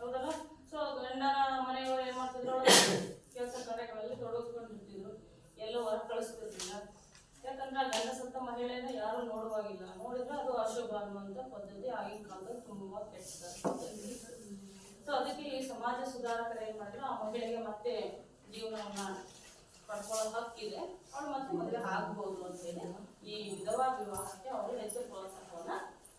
ಹೌದಲ್ಲ. ಸೊ ಗಂಡನ ಮನೆಯವರು ಏನ್ ಮಾಡ್ತಿದ್ರು, ಕೆಲಸ ಕಾರ್ಯಗಳಲ್ಲಿ ತೊಡಗಿಸ್ಕೊಂಡಿರ್ತಿದ್ರು, ಎಲ್ಲೋ ಹೊರ ಕಳಿಸ್ತಿರ್ಲಿಲ್ಲ. ಯಾಕಂದ್ರೆ ಆ ಗಂಡ ಸತ್ತ ಮಹಿಳೆಯನ್ನ ಯಾರು ನೋಡುವಾಗಿಲ್ಲ, ನೋಡಿದ್ರೆ ಅದು ಅಶುಭ ಅನ್ನುವಂಥ ಪದ್ಧತಿ ಆಗಿನ ಕಾಲದಲ್ಲಿ ತುಂಬಾ ಕೆಟ್ಟ ಪದ್ಧತಿ. ಸೊ ಅದಕ್ಕೆ ಈ ಸಮಾಜ ಸುಧಾರಕರು ಏನ್ ಮಾಡಿದ್ರು, ಆ ಮಹಿಳೆಗೆ ಮತ್ತೆ ಜೀವನವನ್ನ ಪಡ್ಕೊಳ್ಳೋ ಹಕ್ಕಿದೆ, ಅವಳು ಮತ್ತೆ ಮದುವೆ ಆಗ್ಬಹುದು ಅಂತೇಳಿ ಈ ವಿಧವಾ ವಿವಾಹಕ್ಕೆ ಅವರು ಹೆಚ್ಚು ಪ್ರೋತ್ಸಾಹವನ್ನ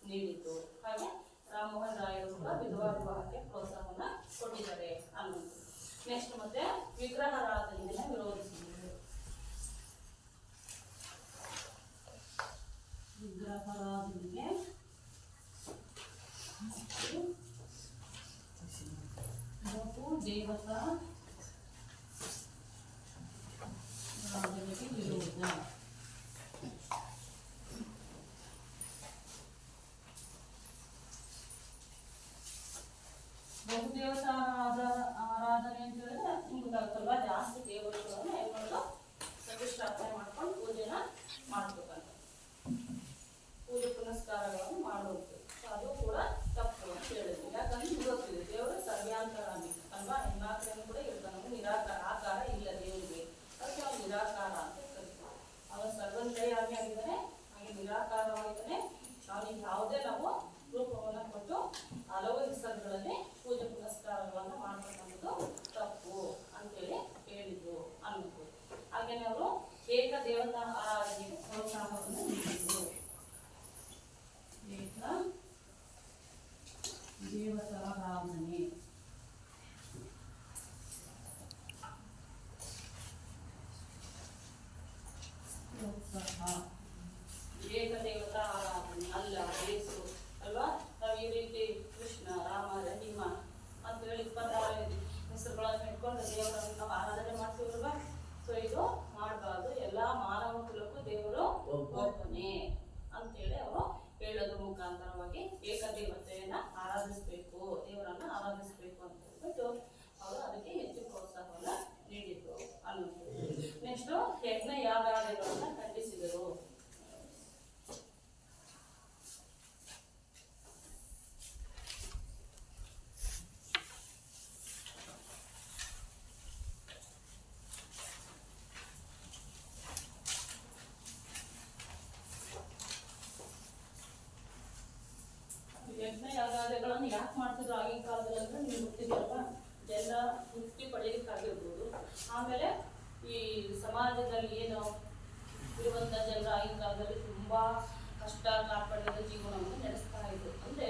ನೀಡಿತು. ಹಾಗೆ ರಾಮಮೋಹನ್ ರಾಯರು ಕೂಡ ವಿಧವಾ ವಿವಾಹಕ್ಕೆ ಪ್ರೋತ್ಸಾಹವನ್ನ ಕೊಟ್ಟಿದ್ದಾರೆ ಅನ್ನೋದು. ನೆಕ್ಸ್ಟ್ ಮತ್ತೆ ವಿಗ್ರಹಾರಾಧನೆಯನ್ನ ವಿರೋಧಿಸಿದರು. ವಿಗ್ರಹಾರಾಧನೆಗೆ ದೇವತಾ ಆರಾಧನೆಗೆ ವಿರೋಧ. ಬಹುದೇವತಾ ಆರಾಧನೆ ಅಂತ ಹೇಳಿದ್ರೆ ನಿಮ್ಗೆ ಗೊತ್ತಾಗುತ್ತಲ್ವಾ, ಜಾಸ್ತಿ ದೇವರುಗಳನ್ನು ಏನ್ ಮಾಡೋದು, ಪ್ರತಿಷ್ಠಾಪನೆ ಮಾಡ್ಕೊಂಡು ಪೂಜೆನ ಮಾಡ್ಬೇಕಂತ, ಪೂಜೆ ಪುನಸ್ಕಾರಗಳನ್ನು ಮಾಡುವುದು. ಅದು ಕೂಡ ತಪ್ಪು ಅಂತ ಹೇಳಿದ್ವಿ. ಯಾಕಂದ್ರೆ ಗೊತ್ತಿದೆ, ದೇವರು ಸರ್ವ್ಯಾಂತರಾಮಿ ಅಲ್ವಾ, ಎಲ್ಲಾ ಕಡೆನೂ ಕೂಡ ಇರ್ತಾನೆ, ನಿರಾಕಾರ, ಆಕಾರ ಇಲ್ಲ ದೇವರಿಗೆ, ಅದಕ್ಕೆ ಅವ್ನು ನಿರಾಕಾರ ಅಂತ ಕರಿತೀವಿ. ಅವನು ಸರ್ವಂತರ್ಯಾಮಿ ಆಗಿದ್ದಾನೆ, ಹಾಗೆ ನಿರಾಕಾರವಾಗಿದ್ದಾನೆ. ಅವನಿಗೆ ಯಾವುದೇ ನಾವು ರೂಪವನ್ನು ಕೊಟ್ಟು ಹಲವು ಹೆಸರುಗಳಲ್ಲಿ ಪೂಜೆ ಪುನಸ್ಕಾರಗಳನ್ನು ಮಾಡ್ಬೇಕನ್ನೋದು ತಪ್ಪು ಅಂತೇಳಿ ಹೇಳಿದ್ರು ಅನ್ನೋದು. ಹಾಗೇನೆ ಅವರು ಏಕ ದೇವತಾ ಆರಾಧನೆಗೆ ಪ್ರೋತ್ಸಾಹವನ್ನು ನೀಡಿದ್ರು. ಏಕ ದೇವತಾರಾಧನೆ ಪ್ರೋತ್ಸಾಹ. ಏಕದೇವತಾ ಆರಾಧನೆ ಅಲ್ಲ ಯೇಸು ಅಲ್ವಾ. ನಾವು ಈ ರೀತಿ ಕೃಷ್ಣ, ರಾಮ, ರಹಿಮ ಅಂತ ಹೇಳಿ 26 ಹೆಸರುಗಳನ್ನು ಇಟ್ಕೊಂಡು ದೇವರನ್ನು ನಾವು ಆರಾಧನೆ ಮಾಡ್ತೀವಲ್ವಾ. ಸೊ ಇದು ಮಾಡಬಾರ್ದು. ಎಲ್ಲಾ ಮಾನವ ಕುಲಕ್ಕೂ ದೇವರು ಒಬ್ಬನೇ ಅಂತೇಳಿ ಅವರು ಹೇಳೋದ್ರ ಮುಖಾಂತರವಾಗಿ ಏಕದೇವತೆಯನ್ನ ಆರಾಧಿಸ್ಬೇಕು, ದೇವರನ್ನ ಆರಾಧಿಸ್ಬೇಕು ಅಂತ ಹೇಳ್ಬಿಟ್ಟು ಅವರು ಅದಕ್ಕೆ ಹೆಚ್ಚು ಪ್ರೋತ್ಸಾಹವನ್ನ ನೀಡಿದ್ರು ಅನ್ನೋದು. ನೆಕ್ಸ್ಟ್ ಯಜ್ಞ ಯಾಗಾದಿಗಳನ್ನ ಖಂಡಿಸಿದರು. ಯಜ್ಞ ಯಾಗಾದಿಗಳನ್ನು ಯಾಕೆ ಮಾಡ್ತಿದ್ರು ಆಗಿನ ಕಾಲದಲ್ಲಿ ಅಂದ್ರೆ ನಿಮ್ಗೆ ಗೊತ್ತಿದೆಯಲ್ವಾ, ಜನ ಮುಕ್ತಿ ಪಡೆಯಲಿಕ್ಕಾಗಿರ್ಬೋದು. ಆಮೇಲೆ ಈ ಸಮಾಜದಲ್ಲಿ ಏನು ಇರುವಂತ ಜನರು ಆಗಿನ ಕಾಲದಲ್ಲಿ ತುಂಬಾ ಕಷ್ಟ ಕಾರ್ಪಣ್ಯದ ಜೀವನವನ್ನು ನಡೆಸ್ತಾ ಇದ್ರು. ಅಂದ್ರೆ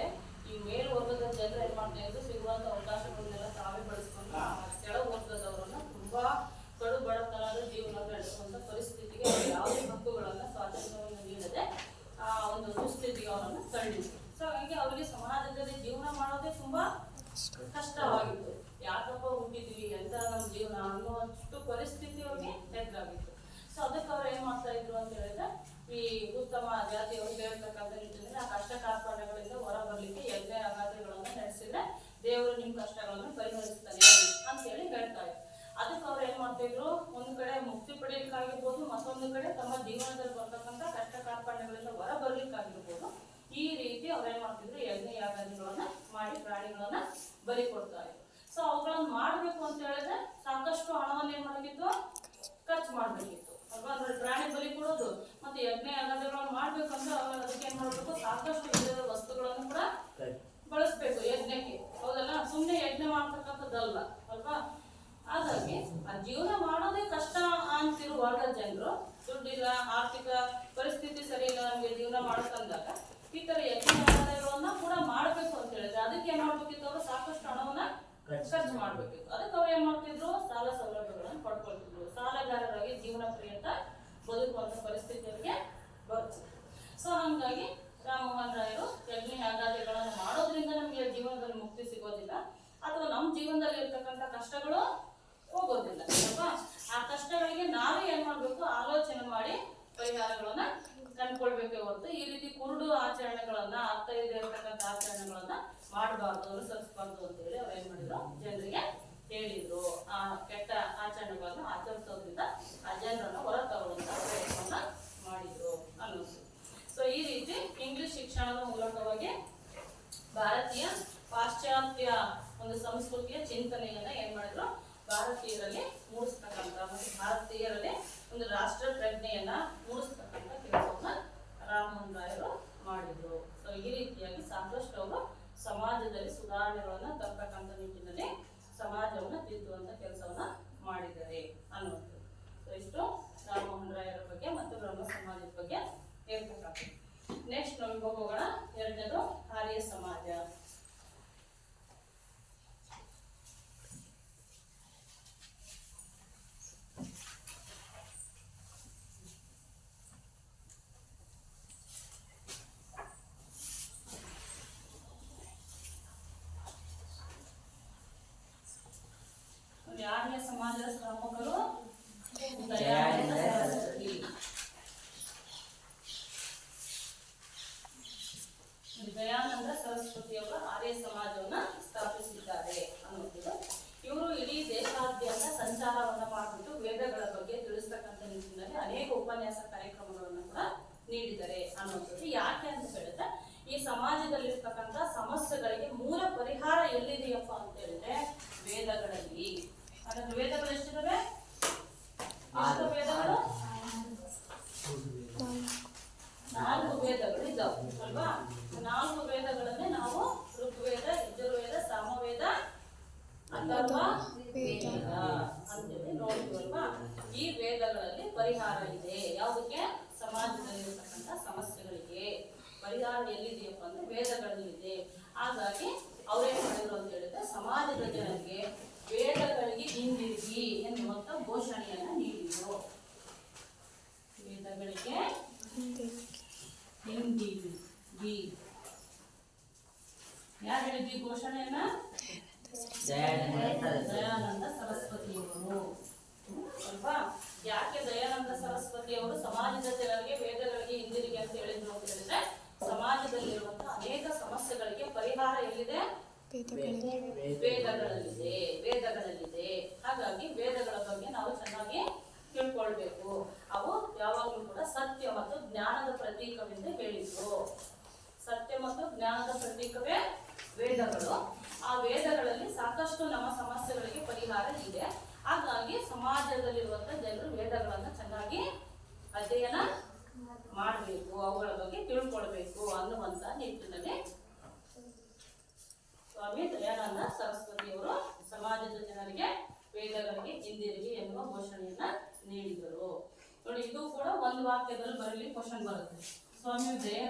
ಈ ಮೇಲ್ವರ್ಗದ ಜನರು ಏನ್ ಮಾಡ್ತಾ ಇದ್ರು, ಸಿಗುವಂತ ಅವಕಾಶಗಳನ್ನೆಲ್ಲ ತಾವೇ ಬಳಸ್ಕೊಂಡು ಕೆಳವರ್ಗದವರನ್ನ ತುಂಬಾ ಕಡು ಬಡತನದ ಜೀವನ ನಡೆಸುವಂತ ಪರಿಸ್ಥಿತಿಗೆ ಯಾವುದೇ ಹಕ್ಕುಗಳನ್ನ, ಸ್ವಾತಂತ್ರ್ಯವನ್ನು ನೀಡದೆ ಆ ಒಂದು ದುಸ್ಥಿತಿಗೆ ಅವರನ್ನು ತಳ್ಳಿದ್ರು. ಸೊ ಹಾಗಾಗಿ ಅವರಿಗೆ ಸಮಾಜದಲ್ಲಿ ಜೀವನ ಮಾಡೋದೇ ತುಂಬಾ ಕಷ್ಟವಾಗಿತ್ತು. ಯಾಕಪ್ಪ ಹುಟ್ಟಿದ್ವಿ ಅಂತ ನಮ್ಮ ಜೀವನ ಅನ್ನುವಷ್ಟು ಪರಿಸ್ಥಿತಿ ಅವ್ರಿಗೆ ಎದುರಾಗಿತ್ತು. ಸೊ ಅದಕ್ಕೆ ಅವ್ರು ಏನ್ ಮಾಡ್ತಾ ಇದ್ರು ಅಂತ ಹೇಳಿದ್ರೆ, ಈ ಉತ್ತಮ ಜಾತಿಯವರು ಹೇಳ್ತಕ್ಕಂಥ ನಿಟ್ಟಿನಲ್ಲಿ ಆ ಕಷ್ಟ ಕಾರ್ಪಣ್ಯಗಳಿಂದ ಹೊರ ಬರ್ಲಿಕ್ಕೆ ಯಜ್ಞ ಯಾಗಾದಿಗಳನ್ನ ನಡೆಸಿದ್ರೆ ದೇವರು ನಿಮ್ ಕಷ್ಟಗಳನ್ನು ಪರಿಹರಿಸ್ತಾನೆ ಅಂತ ಹೇಳಿ ಹೇಳ್ತಾ ಇದ್ರು. ಅದಕ್ಕೆ ಅವ್ರು ಏನ್ ಮಾಡ್ತಿದ್ರು, ಒಂದ್ ಕಡೆ ಮುಕ್ತಿ ಪಡೆಯಲಿಕ್ಕಾಗಿರ್ಬೋದು, ಮತ್ತೊಂದು ಕಡೆ ತಮ್ಮ ಜೀವನದಲ್ಲಿ ಬರ್ತಕ್ಕಂಥ ಕಷ್ಟ ಕಾರ್ಪಣ್ಯಗಳಿಂದ ಹೊರ ಬರ್ಲಿಕ್ಕಾಗಿರ್ಬೋದು, ಈ ರೀತಿ ಅವ್ರೇನ್ ಮಾಡ್ತಿದ್ರು, ಯಜ್ಞ ಯಾಗಾದಿಗಳನ್ನ ಮಾಡಿ ಪ್ರಾಣಿಗಳನ್ನ ಬಲಿ ಕೊಡ್ತಾ ಇದ್ರು. ಸೊ ಅವುಗಳನ್ನ ಮಾಡ್ಬೇಕು ಅಂತ ಹೇಳಿದ್ರೆ ಸಾಕಷ್ಟು ಹಣವನ್ನು ಏನ್ ಮಾಡಬೇಕಿತ್ತು, ಖರ್ಚು ಮಾಡ್ಬೇಕಿತ್ತು ಅಲ್ವಾ. ಅಂದ್ರೆ ಪ್ರಾಣಿ ಬಲಿ ಕೊಡೋದು ಮತ್ತೆ ಯಜ್ಞ ಯಾಗಾದಿಗಳನ್ನ ಮಾಡ್ಬೇಕಂದ್ರೆ ಅದಕ್ಕೆ ಏನ್ ಮಾಡ್ಬೇಕು, ಸಾಕಷ್ಟು ವಿಧದ ವಸ್ತುಗಳನ್ನು ಕೂಡ ಬಳಸ್ಬೇಕು ಯಜ್ಞಕ್ಕೆ, ಹೌದಲ್ಲ. ಸುಮ್ಮನೆ ಯಜ್ಞ ಮಾಡ್ತಕ್ಕಂಥದ್ದಲ್ಲ ಅಲ್ವಾ. ಹಾಗಾಗಿ ಆ ಜೀವನ ಮಾಡೋದೇ ಕಷ್ಟ ಅಂತಿರುವಾಗ ಜನರು, ದುಡ್ಡಿಲ್ಲ, ಆರ್ಥಿಕ ಪರಿಸ್ಥಿತಿ ಸರಿ ಇಲ್ಲ, ನಮ್ಗೆ ಜೀವನ ಮಾಡ್ಕೊಂಡಾಗ ಈ ತರ ಯಜ್ಞಗಳನ್ನ ಕೂಡ ಮಾಡ್ಬೇಕು ಅಂತ ಹೇಳಿದ್ರೆ ಅದಕ್ಕೆ ಏನ್ ಮಾಡ್ಬೇಕಿತ್ತು, ಅವರು ಸಾಕಷ್ಟು ಹಣವನ್ನ ಖರ್ಚು ಮಾಡ್ಬೇಕಿತ್ತು. ಅದಕ್ಕೆ ಅವ್ರು ಏನ್ ಮಾಡ್ತಿದ್ರು, ಸಾಲ ಸೌಲಭ್ಯಗಳನ್ನ ಪಡ್ಕೊಳ್ತಿದ್ರು, ಸಾಲಗಾರರಾಗಿ ಜೀವನ ಪರ್ಯಂತ ಬದುಕುವಂತ ಪರಿಸ್ಥಿತಿ ಅವ್ರಿಗೆ ಬರ್ತಿತ್ತು. ಸೊ ಹಂಗಾಗಿ ಇರ್ತಕ್ಕಂಥ ಕಷ್ಟಗಳು ಹೋಗೋದಿಲ್ಲ ಅಲ್ವಾ. ಆ ಕಷ್ಟಗಳಿಗೆ ನಾವೇ ಏನ್ ಮಾಡ್ಬೇಕು, ಆಲೋಚನೆ ಮಾಡಿ ಪರಿಹಾರಗಳನ್ನ ಕಂಡುಕೊಳ್ಬೇಕೆ ಹೊರತು ಈ ರೀತಿ ಕುರುಡು ಆಚರಣೆಗಳನ್ನ, ಅರ್ಥ ಇದೆ ಇರ್ತಕ್ಕಂಥ ಆಚರಣೆಗಳನ್ನ ಮಾಡಬಾರ್ದು, ಅನುಸರಿಸಬಾರ್ದು ಅಂತ ಹೇಳಿ ಅವ್ರು ಏನ್ ಮಾಡಿದ್ರು, ಜನರಿಗೆ ಹೇಳಿದ್ರು. ಆ ಕೆಟ್ಟ ಆಚರಣೆಗಳನ್ನ ಆಚರಿಸೋದ್ರಿಂದ ಆ ಜನರನ್ನ ಹೊರ ತರುವಂತ ಪ್ರಯತ್ನವನ್ನ ಮಾಡಿದ್ರು ಅನ್ನೋದು. ಸೊ ಈ ರೀತಿ ಇಂಗ್ಲಿಷ್ ಶಿಕ್ಷಣದ ಮೂಲಕವಾಗಿ ಭಾರತೀಯ ಪಾಶ್ಚಾತ್ಯ ಒಂದು ಸಂಸ್ಕೃತಿಯ ಚಿಂತನೆಯನ್ನ ಏನ್ ಮಾಡಿದ್ರು, ಭಾರತೀಯರಲ್ಲಿ ಮೂಡಿಸ್ತಕ್ಕಂಥ ಮತ್ತು ಭಾರತೀಯರಲ್ಲಿ ಒಂದು ರಾಷ್ಟ್ರ ಪ್ರಜ್ಞೆಯನ್ನ ಮೂಡಿಸ್ತಕ್ಕಂಥ ಕೆಲಸವನ್ನ ರಾಮಮೋಹನ್ ರಾಯರು ಮಾಡಿದ್ರು. ಸೊ ಈ ರೀತಿಯಾಗಿ ಸಾಕಷ್ಟು ಅವರು ಸಮಾಜದಲ್ಲಿ ಸುಧಾರಣೆಗಳನ್ನ ತರ್ತಕ್ಕಂಥ ನಿಟ್ಟಿನಲ್ಲಿ ಸಮಾಜವನ್ನ ತಿದ್ದುವಂತ ಕೆಲಸವನ್ನ ಮಾಡಿದ್ದಾರೆ ಅನ್ನೋದು. ಸೊ ಇಷ್ಟು ರಾಮಮೋಹನ್ ರಾಯರ ಬಗ್ಗೆ ಮತ್ತು ಬ್ರಹ್ಮ ಸಮಾಜದ ಬಗ್ಗೆ ಹೇಳ್ತಕ್ಕಂಥದ್ದು. ನೆಕ್ಸ್ಟ್ ನಮಗೆ ಹೋಗೋಣ. ಎರಡನೇದು ಆರ್ಯ ಸಮಾಜ. ಆರ್ಯ ಸಮಾಜದ ಸ್ಥಾಪಕರು ದಯಾನಂದ ಸರಸ್ವತಿ. ದಯಾನಂದ ಸರಸ್ವತಿಯವರು ಆರ್ಯ ಸಮಾಜವನ್ನ ಸ್ಥಾಪಿಸಿದ್ದಾರೆ ಅನ್ನೋದು. ಇವರು ಇಡೀ ದೇಶಾದ್ಯಂತ ಸಂಚಾರವನ್ನ ಮಾಡಿಬಿಟ್ಟು ವೇದಗಳ ಬಗ್ಗೆ ತಿಳಿಸ್ತಕ್ಕಂಥ ನಿಟ್ಟಿನಲ್ಲಿ ಅನೇಕ ಉಪನ್ಯಾಸ ಕಾರ್ಯಕ್ರಮಗಳನ್ನು ಕೂಡ ನೀಡಿದ್ದಾರೆ ಅನ್ನೋದು. ಯಾಕೆ ಅಂತ ಹೇಳಿದ್ರೆ, ಈ ಸಮಾಜದಲ್ಲಿರ್ತಕ್ಕಂಥ ಸಮಸ್ಯೆಗಳಿಗೆ ಮೂಲ ಪರಿಹಾರ ಎಲ್ಲಿದೆಯಪ್ಪ ಅಂತ ಹೇಳಿದ್ರೆ ವೇದಗಳಲ್ಲಿ. ಹಾಗಾದ್ರೆ ವೇದಗಳು ಎಷ್ಟಿದಾವೆ? ಎಷ್ಟು ವೇದಗಳು? 4 ವೇದಗಳು ಇದ್ದಾವೆ ಅಲ್ವಾ. 4 ವೇದಗಳನ್ನೇ ನಾವು ಋಗ್ವೇದ, ಯಜುರ್ವೇದ, ಸಾಮವೇದ, ಅಥರ್ವ ವೇದ ಅಂತೇಳಿ ನೋಡ್ತೀವಲ್ವಾ. ಈ ವೇದಗಳಲ್ಲಿ ಪರಿಹಾರ ಇದೆ. ಯಾವುದಕ್ಕೆ? ಸಮಾಜದಲ್ಲಿರ್ತಕ್ಕಂಥ ಸಮಸ್ಯೆಗಳಿಗೆ ಪರಿಹಾರ ಎಲ್ಲಿದೆಯಪ್ಪ ಅಂದ್ರೆ ವೇದಗಳಲ್ಲಿದೆ. ಹಾಗಾಗಿ ಅವ್ರೇನ್ ಮಾಡಿದ್ರು ಅಂತ ಹೇಳಿದ್ರೆ, ಸಮಾಜದ ಜನರಿಗೆ ವೇದಗಳಿಗೆ ಹಿಂದಿರುಗಿ ಎನ್ನುವಂತ ಘೋಷಣೆಯನ್ನ ನೀಡಿದ್ರು. ವೇದಗಳಿಗೆ ಹಿಂದಿರುಗಿ ಯಾರು ಹೇಳಿದ್ವಿ ಘೋಷಣೆಯನ್ನ? ದಯಾನಂದ ಸರಸ್ವತಿಯವರು ಅಲ್ವಾ. ಯಾಕೆ ದಯಾನಂದ ಸರಸ್ವತಿಯವರು ಸಮಾಜದ ಜನರಿಗೆ ವೇದಗಳಿಗೆ ಹಿಂದಿರುಗಿ ಅಂತ ಹೇಳಿದ್ರು ಅಂತ ಹೇಳಿದ್ರೆ, ಸಮಾಜದಲ್ಲಿರುವಂತಹ ಅನೇಕ ಸಮಸ್ಯೆಗಳಿಗೆ ಪರಿಹಾರ ಎಲ್ಲಿದೆ? ವೇದಗಳಲ್ಲಿದೆ. ಹಾಗಾಗಿ ವೇದಗಳ ಬಗ್ಗೆ ನಾವು ಚೆನ್ನಾಗಿ ತಿಳ್ಕೊಳ್ಬೇಕು. ಅವು ಯಾವಾಗಲೂ ಕೂಡ ಸತ್ಯ ಮತ್ತು ಜ್ಞಾನದ ಪ್ರತೀಕವೆಂದು ಹೇಳಿದ್ರು. ಸತ್ಯ ಮತ್ತು ಜ್ಞಾನದ ಪ್ರತೀಕವೇ ವೇದಗಳು. ಆ ವೇದಗಳಲ್ಲಿ ಸಾಕಷ್ಟು ನಮ್ಮ ಸಮಸ್ಯೆಗಳಿಗೆ ಪರಿಹಾರ ಇದೆ. ಹಾಗಾಗಿ ಸಮಾಜದಲ್ಲಿರುವಂತಹ ಜನರು ವೇದಗಳನ್ನ ಚೆನ್ನಾಗಿ ಅಧ್ಯಯನ ಮಾಡಬೇಕು, ಅವುಗಳ ಬಗ್ಗೆ ತಿಳ್ಕೊಳ್ಬೇಕು ಅನ್ನುವಂತ ನಿಟ್ಟಿನಲ್ಲಿ ಸ್ವಾಮಿ ದಯಾನಂದ ಸರಸ್ವತಿಯವರು ಸಮಾಜದ ಜನರಿಗೆ ವೇದಗಳಿಗೆ ಹಿಂದಿರುಗಿ ಎನ್ನುವ ಘೋಷಣೆಯನ್ನ ನೀಡಿದರು. ನೋಡಿ, ಇದು ಕೂಡ ಒಂದು ವಾಕ್ಯದಲ್ಲಿ ಬರಲಿ ಕ್ವಶನ್ ಬರುತ್ತೆ. ಸ್ವಾಮಿ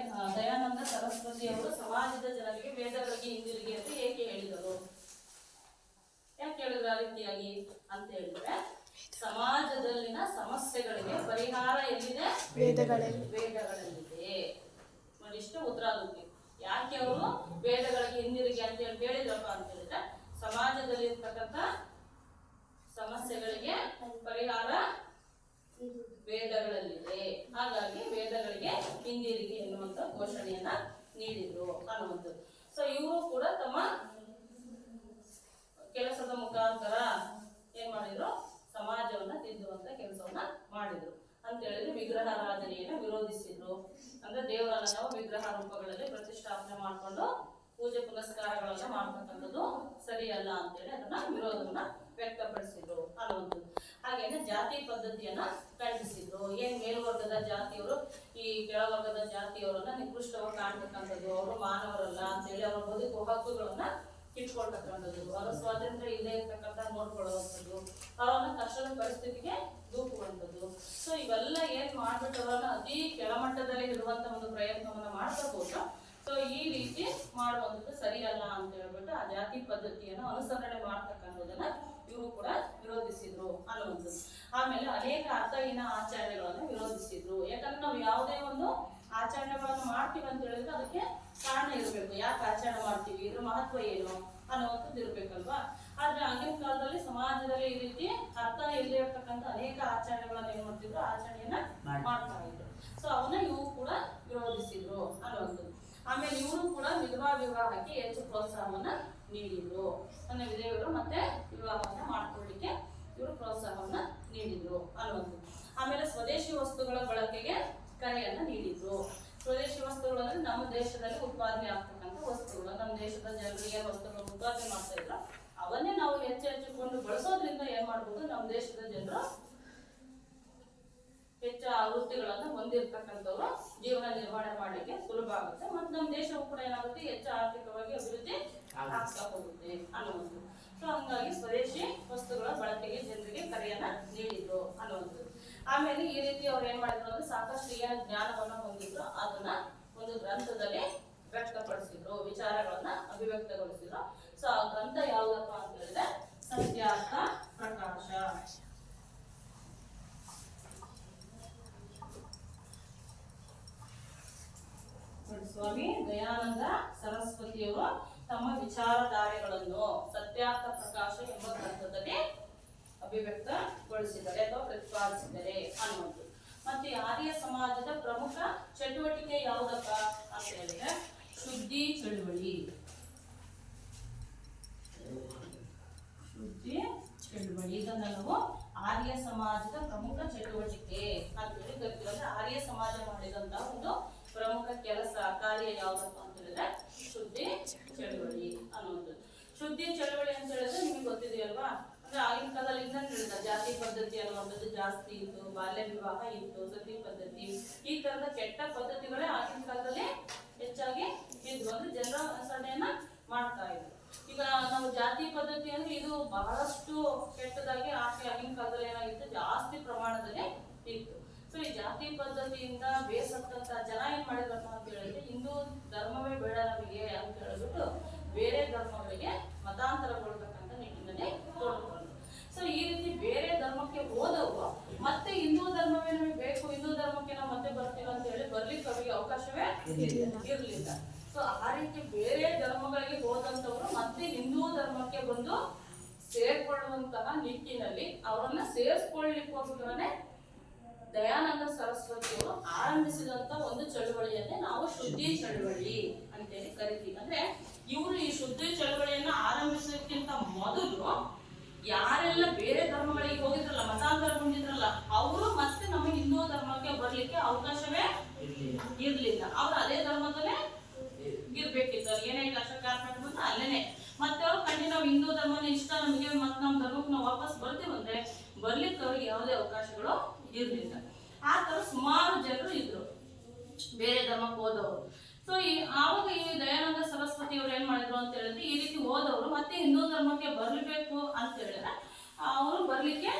ದಯಾನಂದ ಸರಸ್ವತಿಯವರು ಸಮಾಜದ ಜನರಿಗೆ ವೇದಗಳಿಗೆ ಹಿಂದಿರುಗಿ ಅಂತ ಏಕೆ ಹೇಳಿದರು? ಯಾಕೆ ಹೇಳಿದ್ರು ಆ ರೀತಿಯಾಗಿ ಅಂತ ಹೇಳಿದ್ರೆ, ಸಮಾಜದಲ್ಲಿನ ಸಮಸ್ಯೆಗಳಿಗೆ ಪರಿಹಾರ ಎಲ್ಲಿದೆ? ವೇದಗಳಲ್ಲಿದೆ. ನೋಡಿ, ಇಷ್ಟು ಉತ್ತರ ಆಗುತ್ತೆ. ಯಾಕೆ ಅವರು ವೇದಗಳಿಗೆ ಹಿಂದಿರುಗಿ ಅಂತ ಹೇಳಿದ್ರಪ್ಪ ಅಂತ ಹೇಳಿದ್ರೆ, ಸಮಾಜದಲ್ಲಿ ಇರ್ತಕ್ಕಂಥ ಸಮಸ್ಯೆಗಳಿಗೆ ಪರಿಹಾರ ವೇದಗಳಲ್ಲಿದೆ. ಹಾಗಾಗಿ ವೇದಗಳಿಗೆ ಹಿಂದಿರುಗಿ ಎನ್ನುವಂತ ಘೋಷಣೆಯನ್ನ ನೀಡಿದ್ರು ಅನ್ನುವಂಥದ್ದು. ಸೊ ಇವರು ಕೂಡ ತಮ್ಮ ಕೆಲಸದ ಮುಖಾಂತರ ಏನ್ ಮಾಡಿದ್ರು? ಸಮಾಜವನ್ನ ತಿದ್ದುವಂತ ಕೆಲಸವನ್ನ ಮಾಡಿದ್ರು ಅಂತ ಹೇಳಿದ್ರೆ, ವಿಗ್ರಹಾರಾಧನೆಯನ್ನ ವಿರೋಧಿಸಿದ್ರು. ಅಂದ್ರೆ ದೇವರನ್ನ ನಾವು ವಿಗ್ರಹ ರೂಪಗಳಲ್ಲಿ ಪ್ರತಿಷ್ಠಾಪನೆ ಮಾಡ್ಕೊಂಡು ಪೂಜೆ ಪುನಸ್ಕಾರಗಳನ್ನ ಮಾಡ್ತಕ್ಕಂಥದ್ದು ಸರಿಯಲ್ಲ ಅಂತೇಳಿ ಅದನ್ನ ವಿರೋಧವನ್ನ ವ್ಯಕ್ತಪಡಿಸಿದ್ರು ಅನ್ನುವಂಥದ್ದು. ಹಾಗೇನೆ ಜಾತಿ ಪದ್ಧತಿಯನ್ನ ಖಂಡಿಸಿದ್ರು. ಏನ್ ಮೇಲ್ವರ್ಗದ ಜಾತಿಯವರು ಈ ಕೆಳವರ್ಗದ ಜಾತಿಯವರನ್ನ ನಿಕೃಷ್ಟವಾಗಿ ಕಾಣ್ತಕ್ಕಂಥದ್ದು, ಅವರು ಮಾನವರಲ್ಲ ಅಂತೇಳಿ ಅವರ ಬದುಕು ಹಕ್ಕುಗಳನ್ನ ಕಿಟ್ಕೊಳ್ತಕ್ಕಂಥದ್ದು, ಅವರ ಸ್ವಾತಂತ್ರ್ಯ ಇಲ್ಲದೆ ಇರ್ತಕ್ಕಂಥ ನೋಡ್ಕೊಳ್ಳುವಂಥದ್ದು, ಅವರನ್ನ ಕಷ್ಟದ ಪರಿಸ್ಥಿತಿಗೆ ದೂಕುವಂಥದ್ದು. ಸೊ ಇವೆಲ್ಲ ಏನ್ ಮಾಡ್ಬಿಟ್ಟು ಅವರನ್ನ ಅತಿ ಕೆಳಮಟ್ಟದಲ್ಲಿ ಇಡುವಂತ ಒಂದು ಪ್ರಯತ್ನವನ್ನ ಮಾಡ್ತಾ ಹೋದ. ಸೊ ಈ ರೀತಿ ಮಾಡುವಂಥದ್ದು ಸರಿಯಲ್ಲ ಅಂತ ಹೇಳ್ಬಿಟ್ಟು ಆ ಜಾತಿ ಪದ್ಧತಿಯನ್ನು ಅನುಸರಣೆ ಮಾಡ್ತಕ್ಕಂಥದನ್ನ ಇವರು ಕೂಡ ವಿರೋಧಿಸಿದ್ರು ಅನ್ನುವಂಥದ್ದು. ಆಮೇಲೆ ಅನೇಕ ಅರ್ಥಹೀನ ಆಚರಣೆಗಳನ್ನು ವಿರೋಧಿಸಿದ್ರು. ಯಾಕಂದ್ರೆ ನಾವು ಯಾವುದೇ ಒಂದು ಆಚರಣೆಗಳನ್ನು ಮಾಡ್ತೀವಿ ಅಂತ ಹೇಳಿದ್ರೆ ಅದಕ್ಕೆ ಕಾರಣ ಇರಬೇಕು. ಯಾಕೆ ಆಚರಣೆ ಮಾಡ್ತೀವಿ, ಇದ್ರ ಮಹತ್ವ ಏನು ಅನ್ನುವಂಥದ್ದು ಇರ್ಬೇಕಲ್ವಾ. ಆದ್ರೆ ಆಗಿನ ಕಾಲದಲ್ಲಿ ಸಮಾಜದಲ್ಲಿ ಈ ರೀತಿ ಅರ್ಥ ಇಲ್ಲದೆ ಇರ್ತಕ್ಕಂಥ ಅನೇಕ ಆಚರಣೆಗಳನ್ನ ಏನ್ ಮಾಡ್ತಿದ್ರು, ಆಚರಣೆಯನ್ನ ಮಾಡ್ತಾ ಇದ್ರು. ಸೊ ಅವನ್ನ ಇವು ಕೂಡ ವಿರೋಧಿಸಿದ್ರು ಅನ್ನುವಂಥದ್ದು. ಆಮೇಲೆ ಇವರು ಕೂಡ ವಿಧವಾ ವಿವಾಹಕ್ಕೆ ಹೆಚ್ಚು ಪ್ರೋತ್ಸಾಹವನ್ನ ನೀಡಿದ್ರು. ತನ್ನ ವಿಧವೆಯರು ಮತ್ತೆ ವಿವಾಹವನ್ನ ಮಾಡ್ಕೊಳ್ಳಿಕ್ಕೆ ಇವರು ಪ್ರೋತ್ಸಾಹವನ್ನ ನೀಡಿದ್ರು ಅನ್ನುವಂಥದ್ದು. ಆಮೇಲೆ ಸ್ವದೇಶಿ ವಸ್ತುಗಳ ಬಳಕೆಗೆ ಕರೆಯನ್ನ ನೀಡಿದ್ರು. ಸ್ವದೇಶಿ ವಸ್ತುಗಳು ಅಂದ್ರೆ ನಮ್ಮ ದೇಶದಲ್ಲಿ ಉತ್ಪಾದನೆ ಆಗ್ತಕ್ಕಂಥ ವಸ್ತುಗಳು, ನಮ್ಮ ದೇಶದ ಜನರಿಗೆ ವಸ್ತುಗಳು ಉತ್ಪಾದನೆ ಮಾಡ್ತಾ ಇದ್ರು, ಅವನ್ನೇ ನಾವು ಹೆಚ್ಚೆಚ್ಚಿಕೊಂಡು ಬಳಸೋದ್ರಿಂದ ಏನ್ ಮಾಡ್ಬೋದು, ನಮ್ಮ ದೇಶದ ಜನರು ಹೆಚ್ಚು ವೃತ್ತಿಗಳನ್ನ ಹೊಂದಿರ್ತಕ್ಕಂಥವ್ರು ಜೀವನ ನಿರ್ವಹಣೆ ಮಾಡ್ಲಿಕ್ಕೆ ಸುಲಭ ಆಗುತ್ತೆ. ಮತ್ತೆ ನಮ್ಮ ದೇಶವು ಕೂಡ ಏನಾಗುತ್ತೆ, ಹೆಚ್ಚು ಆರ್ಥಿಕವಾಗಿ ಅಭಿವೃದ್ಧಿ ಆಗ್ತಾ ಹೋಗುತ್ತೆ ಅನ್ನುವಂಥದ್ದು. ಸೊ ಹಂಗಾಗಿ ಸ್ವದೇಶಿ ವಸ್ತುಗಳ ಬಳಕೆಗೆ ಜನರಿಗೆ ಕರೆಯನ್ನ ನೀಡಿದ್ರು ಅನ್ನುವಂಥದ್ದು. ಆಮೇಲೆ ಈ ರೀತಿ ಅವ್ರು ಏನ್ ಮಾಡಿದ್ರು ಅಂದ್ರೆ ಸಾಕಷ್ಟು ಏನು ಜ್ಞಾನವನ್ನ ಹೊಂದಿದ್ರು ಅದನ್ನ ಒಂದು ಗ್ರಂಥದಲ್ಲಿ ವ್ಯಕ್ತಪಡಿಸಿದ್ರು, ವಿಚಾರಗಳನ್ನ ಅಭಿವ್ಯಕ್ತಗೊಳಿಸಿದ್ರು. ಸೊ ಆ ಗ್ರಂಥ ಯಾವುದಪ್ಪ ಅಂತ ಹೇಳಿದ್ರೆ ಸತ್ಯಾರ್ಥ ಪ್ರಕಾಶ. ಸ್ವಾಮಿ ದಯಾನಂದ ಸರಸ್ವತಿಯವರು ತಮ್ಮ ವಿಚಾರಧಾರೆಗಳನ್ನು ಸತ್ಯಾರ್ಥ ಪ್ರಕಾಶ ಎಂಬ ಗ್ರಂಥದಲ್ಲಿ ಅಭಿವ್ಯಕ್ತಗೊಳಿಸಿದ್ದಾರೆ ಅಥವಾ ಪ್ರತಿಪಾದಿಸಿದ್ದಾರೆ ಅನ್ನುವಂಥದ್ದು. ಮತ್ತೆ ಆರ್ಯ ಸಮಾಜದ ಪ್ರಮುಖ ಚಟುವಟಿಕೆ ಯಾವುದಪ್ಪ ಅಂತ ಹೇಳಿದ್ರೆ ಶುದ್ಧಿ ಚಳುವಳಿ. ಶುದ್ಧಿ ಚಳುವಳಿ ಇದನ್ನ ನಾವು ಆರ್ಯ ಸಮಾಜದ ಪ್ರಮುಖ ಚಟುವಟಿಕೆ ಅಂತ ಹೇಳಿ ಕರಿತೀವಿ. ಆರ್ಯ ಸಮಾಜ ಮಾಡಿದಂತಹ ಒಂದು ಪ್ರಮುಖ ಕೆಲಸ ಕಾರ್ಯ ಯಾವ್ದಪ್ಪ ಅಂತ ಹೇಳಿದ್ರೆ ಶುದ್ಧಿ ಚಳುವಳಿ ಅನ್ನುವಂಥದ್ದು. ಶುದ್ಧಿ ಚಳುವಳಿ ಅಂತ ಹೇಳಿದ್ರೆ ನಿಮ್ಗೆ ಗೊತ್ತಿದೆಯಲ್ವಾ, ಅಂದ್ರೆ ಆಗಿನ ಕಾಲದಲ್ಲಿ ಇನ್ನೊಂದು ಹೇಳಿದ ಜಾತಿ ಪದ್ಧತಿ ಅನ್ನುವಂಥದ್ದು ಜಾಸ್ತಿ ಇತ್ತು, ಬಾಲ್ಯ ವಿವಾಹ ಇತ್ತು, ಸತಿ ಪದ್ಧತಿ, ಈ ತರದ ಕೆಟ್ಟ ಪದ್ಧತಿಗಳೇ ಆಗಿನ ಕಾಲದಲ್ಲಿ ಹೆಚ್ಚಾಗಿ ಇದ್ವು. ಅಂದ್ರೆ ಜನರ ಅನುಸರಣೆಯನ್ನ ಮಾಡ್ತಾ ಇದ್ರು. ಈಗ ನಾವು ಜಾತಿ ಪದ್ಧತಿ ಅಂದ್ರೆ ಇದು ಬಹಳಷ್ಟು ಕೆಟ್ಟದಾಗಿ ಆಗಿನ ಕಾಲದಲ್ಲಿ ಏನಾಗಿತ್ತು, ಜಾಸ್ತಿ ಪ್ರಮಾಣದಲ್ಲಿ ಇತ್ತು. ಸೊ ಈ ಜಾತಿ ಪದ್ಧತಿಯಿಂದ ಬೇಸತ್ತಂತ ಜನ ಏನ್ ಮಾಡಿದ್ರಪ್ಪ ಅಂತ ಹೇಳಿದ್ರೆ ಹಿಂದೂ ಧರ್ಮವೇ ಬೇಡ ನಮಗೆ ಅಂತ ಹೇಳ್ಬಿಟ್ಟು ಬೇರೆ ಧರ್ಮಗಳಿಗೆ ಮತಾಂತರಗೊಳ್ತಕ್ಕಂಥ ನಿಟ್ಟಿನಲ್ಲಿ ತೋಡ್ಕೊಂಡ್ರು. ಸೊ ಈ ರೀತಿ ಬೇರೆ ಧರ್ಮಕ್ಕೆ ಹೋದವರು ಮತ್ತೆ ಹಿಂದೂ ಧರ್ಮವೇ ನಮಗೆ ಬೇಕು, ಹಿಂದೂ ಧರ್ಮಕ್ಕೆ ನಾವು ಮತ್ತೆ ಬರ್ತೀವಿ ಅಂತ ಹೇಳಿ ಬರ್ಲಿಕ್ಕೆ ಅವರಿಗೆ ಅವಕಾಶವೇ ಇರ್ಲಿಲ್ಲ. ಸೊ ಆ ರೀತಿ ಬೇರೆ ಧರ್ಮಗಳಿಗೆ ಹೋದಂತವ್ರು ಮತ್ತೆ ಹಿಂದೂ ಧರ್ಮಕ್ಕೆ ಬಂದು ಸೇರ್ಕೊಳ್ಳುವಂತಹ ನಿಟ್ಟಿನಲ್ಲಿ ಅವರನ್ನ ಸೇರಿಸ್ಕೊಳ್ಳಿಕ್ಕೋಸ್ಕರನೇ ದಯಾನಂದ ಸರಸ್ವತಿಯವರು ಆರಂಭಿಸಿದಂತ ಒಂದು ಚಳುವಳಿಯನ್ನೇ ನಾವು ಶುದ್ಧಿ ಚಳುವಳಿ ಅಂತೇಳಿ ಕರಿತೀವಿ. ಅಂದ್ರೆ ಇವರು ಈ ಶುದ್ಧಿ ಚಳುವಳಿಯನ್ನ ಆರಂಭಿಸೋಕ್ಕಿಂತ ಮೊದಲು ಯಾರೆಲ್ಲ ಬೇರೆ ಧರ್ಮಗಳಿಗೆ ಹೋಗಿದ್ರಲ್ಲ, ಮತಾಂತರಗೊಂಡಿದ್ರಲ್ಲ, ಅವರು ಮತ್ತೆ ನಮ್ಮ ಹಿಂದೂ ಧರ್ಮಕ್ಕೆ ಬರ್ಲಿಕ್ಕೆ ಅವಕಾಶವೇ ಇರ್ಲಿಲ್ಲ. ಅವ್ರು ಅದೇ ಧರ್ಮದಲ್ಲೇ ಇರ್ಬೇಕಿತ್ತು, ಏನೇ ಕಷ್ಟ ಕಾರ್ಪಣ್ಯ ಬಂದ್ರೆ ಅಲ್ಲೇನೆ. ಮತ್ತೆ ಅವ್ರು ಖಂಡಿತ ನಾವು ಹಿಂದೂ ಧರ್ಮನ ಇಷ್ಟ ನಮಗೆ ಮತ್ತೆ ನಮ್ಮ ಧರ್ಮಕ್ಕೆ ನಾವು ವಾಪಸ್ ಬರ್ತೀವಿ ಅಂದ್ರೆ ಬರ್ಲಿಕ್ಕೆ ಅವ್ರಿಗೆ ಯಾವುದೇ ಅವಕಾಶಗಳು ಇರ್ಲಿಲ್ಲ. ಆ ತರ ಸುಮಾರು ಜನರು ಇದ್ರು ಬೇರೆ ಧರ್ಮಕ್ಕೆ ಹೋದವರು. ಸೊ ಆವಾಗ ಈ ದಯಾನಂದ ಸರಸ್ವತಿ ಅವ್ರು ಏನ್ ಮಾಡಿದ್ರು ಅಂತ ಹೇಳಿದ್ರೆ ಈ ರೀತಿ ಹೋದವರು ಮತ್ತೆ ಹಿಂದೂ ಧರ್ಮಕ್ಕೆ ಬರ್ಲೇಬೇಕು ಅಂತ ಹೇಳಿದ್ರೆ ಅವರು ಬರ್ಲಿಕ್ಕೆ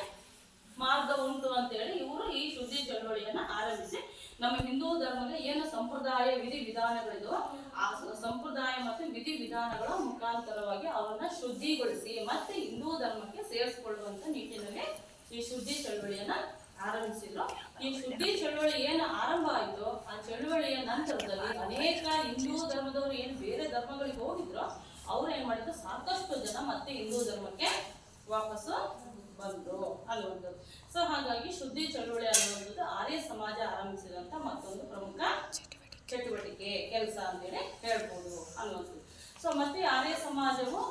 ಮಾರ್ಗ ಉಂಟು ಅಂತ ಹೇಳಿ ಇವರು ಈ ಶುದ್ಧಿ ಚಳವಳಿಯನ್ನ ಆರಂಭಿಸಿ ನಮ್ಮ ಹಿಂದೂ ಧರ್ಮದ ಏನು ಸಂಪ್ರದಾಯ ವಿಧಿ ವಿಧಾನಗಳಿದೋ ಆ ಸಂಪ್ರದಾಯ ಮತ್ತು ವಿಧಿ ವಿಧಾನಗಳ ಮುಖಾಂತರವಾಗಿ ಅವರನ್ನ ಶುದ್ಧಿಗೊಳಿಸಿ ಮತ್ತೆ ಹಿಂದೂ ಧರ್ಮಕ್ಕೆ ಸೇರಿಸಿಕೊಳ್ಳುವಂತ ನಿಟ್ಟಿನಲ್ಲಿ ಈ ಶುದ್ಧಿ ಚಳವಳಿಯನ್ನ ಆರಂಭಿಸಿದ್ರು. ಈ ಶುದ್ಧಿ ಚಳವಳಿ ಏನು ಆರಂಭ ಆಯ್ತು ಆ ಚಳವಳಿಯ ನಂತರದಲ್ಲಿ ಅನೇಕ ಹಿಂದೂ ಧರ್ಮದವರು ಏನು ಬೇರೆ ಧರ್ಮಗಳಿಗೆ ಹೋಗಿದ್ರು ಅವ್ರು ಏನ್ ಮಾಡಿದ್ರು, ಸಾಕಷ್ಟು ಜನ ಮತ್ತೆ ಹಿಂದೂ ಧರ್ಮಕ್ಕೆ ವಾಪಸ್ಸು ಬಂದ್ರು ಅನ್ನುವಂಥದ್ದು. ಸೊ ಹಾಗಾಗಿ ಶುದ್ಧಿ ಚಳವಳಿ ಅನ್ನುವಂಥದ್ದು ಆರ್ಯ ಸಮಾಜ ಆರಂಭಿಸಿದಂತ ಮತ್ತೊಂದು ಪ್ರಮುಖ ಚಟುವಟಿಕೆ ಕೆಲಸ ಅಂತೇಳಿ ಹೇಳ್ಬೋದು ಅನ್ನುವಂಥದ್ದು. ಸೊ ಮತ್ತೆ ಆರ್ಯ ಸಮಾಜವು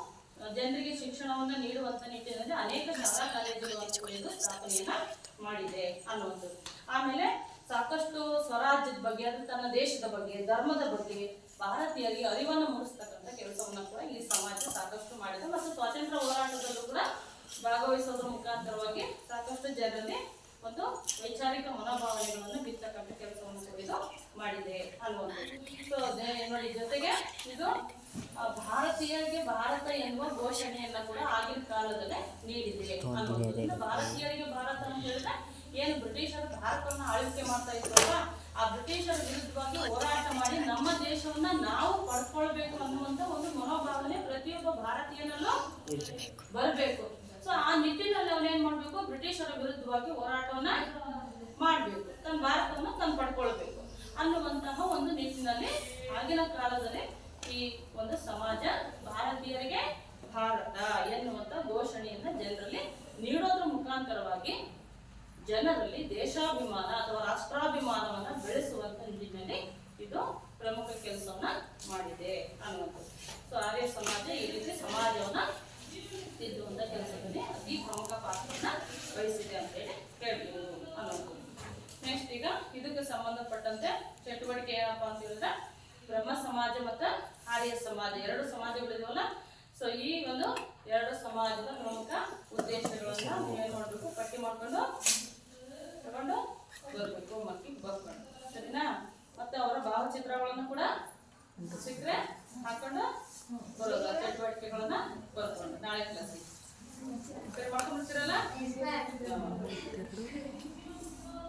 ಜನರಿಗೆ ಶಿಕ್ಷಣವನ್ನು ನೀಡುವಂತ ನಿಟ್ಟಿನಲ್ಲಿ ಅನೇಕ ಶಾಲಾ ಕಾಲೇಜುಗಳನ್ನು ಸ್ಥಾಪನೆಯನ್ನ ಮಾಡಿದೆ ಅನ್ನುವಂಥದ್ದು. ಆಮೇಲೆ ಸಾಕಷ್ಟು ಸ್ವರಾಜ್ಯದ ಬಗ್ಗೆ ಅಂದ್ರೆ ತನ್ನ ದೇಶದ ಬಗ್ಗೆ ಧರ್ಮದ ಬಗ್ಗೆ ಭಾರತೀಯರಿಗೆ ಅರಿವನ್ನು ಮೂಡಿಸ್ತಕ್ಕಂಥ ಕೆಲಸವನ್ನ ಕೂಡ ಈ ಸಮಾಜ ಸಾಕಷ್ಟು ಮಾಡಿದೆ. ಮತ್ತು ಸ್ವಾತಂತ್ರ್ಯ ಹೋರಾಟದಲ್ಲೂ ಕೂಡ ಭಾಗವಹಿಸೋದ್ರ ಮುಖಾಂತರವಾಗಿ ಸಾಕಷ್ಟು ಜನರಲ್ಲಿ ಒಂದು ವೈಚಾರಿಕ ಮನೋಭಾವನೆಗಳನ್ನು ಬಿತ್ತಕ್ಕಂಥ ಕೆಲಸವನ್ನು ಕೂಡ ಇದು ಮಾಡಿದೆ ಅನ್ನುವಂಥದ್ದು. ಸೊ ನೋಡಿ, ಜೊತೆಗೆ ಇದು ಭಾರತೀಯರಿಗೆ ಭಾರತ ಎನ್ನುವ ಘೋಷಣೆಯನ್ನ ಕೂಡ ಆಗಿನ ಕಾಲದಲ್ಲೇ ನೀಡಿದೆ ಅನ್ನೋದ್ರಿಂದ ಭಾರತೀಯರಿಗೆ ಭಾರತ ಅಂತ ಹೇಳಿದ್ರೆ ಏನು ಬ್ರಿಟಿಷರು ಭಾರತವನ್ನ ಆಳ್ವಿಕೆ ಮಾಡ್ತಾ ಇದ್ರಲ್ಲ ಆ ಬ್ರಿಟಿಷರ ವಿರುದ್ಧವಾಗಿ ಹೋರಾಟ ಮಾಡಿ ನಮ್ಮ ದೇಶವನ್ನ ನಾವು ಪಡ್ಕೊಳ್ಬೇಕು ಅನ್ನುವಂತ ಒಂದು ಮನೋಭಾವನೆ ಪ್ರತಿಯೊಬ್ಬ ಭಾರತೀಯನಲ್ಲೂ ಬರಬೇಕು. ಸೊ ಆ ನಿಟ್ಟಿನಲ್ಲಿ ಅವನೇನ್ ಮಾಡ್ಬೇಕು, ಬ್ರಿಟಿಷರ ವಿರುದ್ಧವಾಗಿ ಹೋರಾಟವನ್ನ ಮಾಡ್ಬೇಕು, ತನ್ನ ಭಾರತವನ್ನ ತಾನು ಪಡ್ಕೊಳ್ಬೇಕು ಅನ್ನುವಂತಹ ಒಂದು ನಿಟ್ಟಿನಲ್ಲಿ ಆಗಿನ ಕಾಲದಲ್ಲಿ ಈ ಒಂದು ಸಮಾಜ ಭಾರತೀಯರಿಗೆ ಭಾರತ ಎನ್ನುವಂತ ನೀಡೋದ್ರ ಮುಖಾಂತರವಾಗಿ ಜನರಲ್ಲಿ ದೇಶಾಭಿಮಾನ ಅಥವಾ ರಾಷ್ಟ್ರಾಭಿಮಾನವನ್ನ ಬೆಳೆಸುವಂತ ನಿಟ್ಟಿನಲ್ಲಿ ಇದು ಪ್ರಮುಖ ಕೆಲಸವನ್ನ ಮಾಡಿದೆ ಅನ್ನುವಂಥದ್ದು. ಸೊ ಆರ್ಯ ಸಮಾಜ ಈ ರೀತಿ ಸಮಾಜವನ್ನ ತಿದ್ದುವಂತ ಕೆಲಸದಲ್ಲಿ ಅತಿ ಪ್ರಮುಖ ಪಾತ್ರವನ್ನ ವಹಿಸಿದೆ ಅಂತ ಹೇಳಿ ಹೇಳ್ಬೋದು ಅನ್ನುವಂಥದ್ದು. ನೆಕ್ಸ್ಟ್ ಈಗ ಇದಕ್ಕೆ ಸಂಬಂಧಪಟ್ಟಂತೆ ಚಟುವಟಿಕೆ ಏನಪ್ಪಾ ಅಂತ ಹೇಳಿದ್ರೆ ಬ್ರಹ್ಮ ಸಮಾಜ ಮತ್ತು ಆರ್ಯ ಸಮಾಜ ಎರಡು ಸಮಾಜಗಳಿದಾವಲ್ಲ. ಸೊ ಈ ಒಂದು ಎರಡು ಸಮಾಜದ ಪ್ರಮುಖ ಉದ್ದೇಶಗಳನ್ನ ನೀವೇನ್ ಮಾಡ್ಬೇಕು, ಪಟ್ಟಿ ಮಾಡ್ಕೊಂಡು ತಗೊಂಡು ಬರ್ಬೇಕು, ಮಕ್ಕಳಿಗೆ ಬರ್ಕೊಂಡು, ಸರಿನಾ? ಮತ್ತೆ ಅವರ ಭಾವಚಿತ್ರಗಳನ್ನು ಕೂಡ ಸಿಕ್ಕರೆ ಹಾಕೊಂಡು ಬರೋದು, ಚಟುವಟಿಕೆಗಳನ್ನ ಬರ್ಕೊಂಡು ನಾಳೆ ಕ್ಲಾಸಿಗೆ ಮಾಡ್ಕೊಂಡ್ಬಿಡ್ತೀರಲ್ಲ.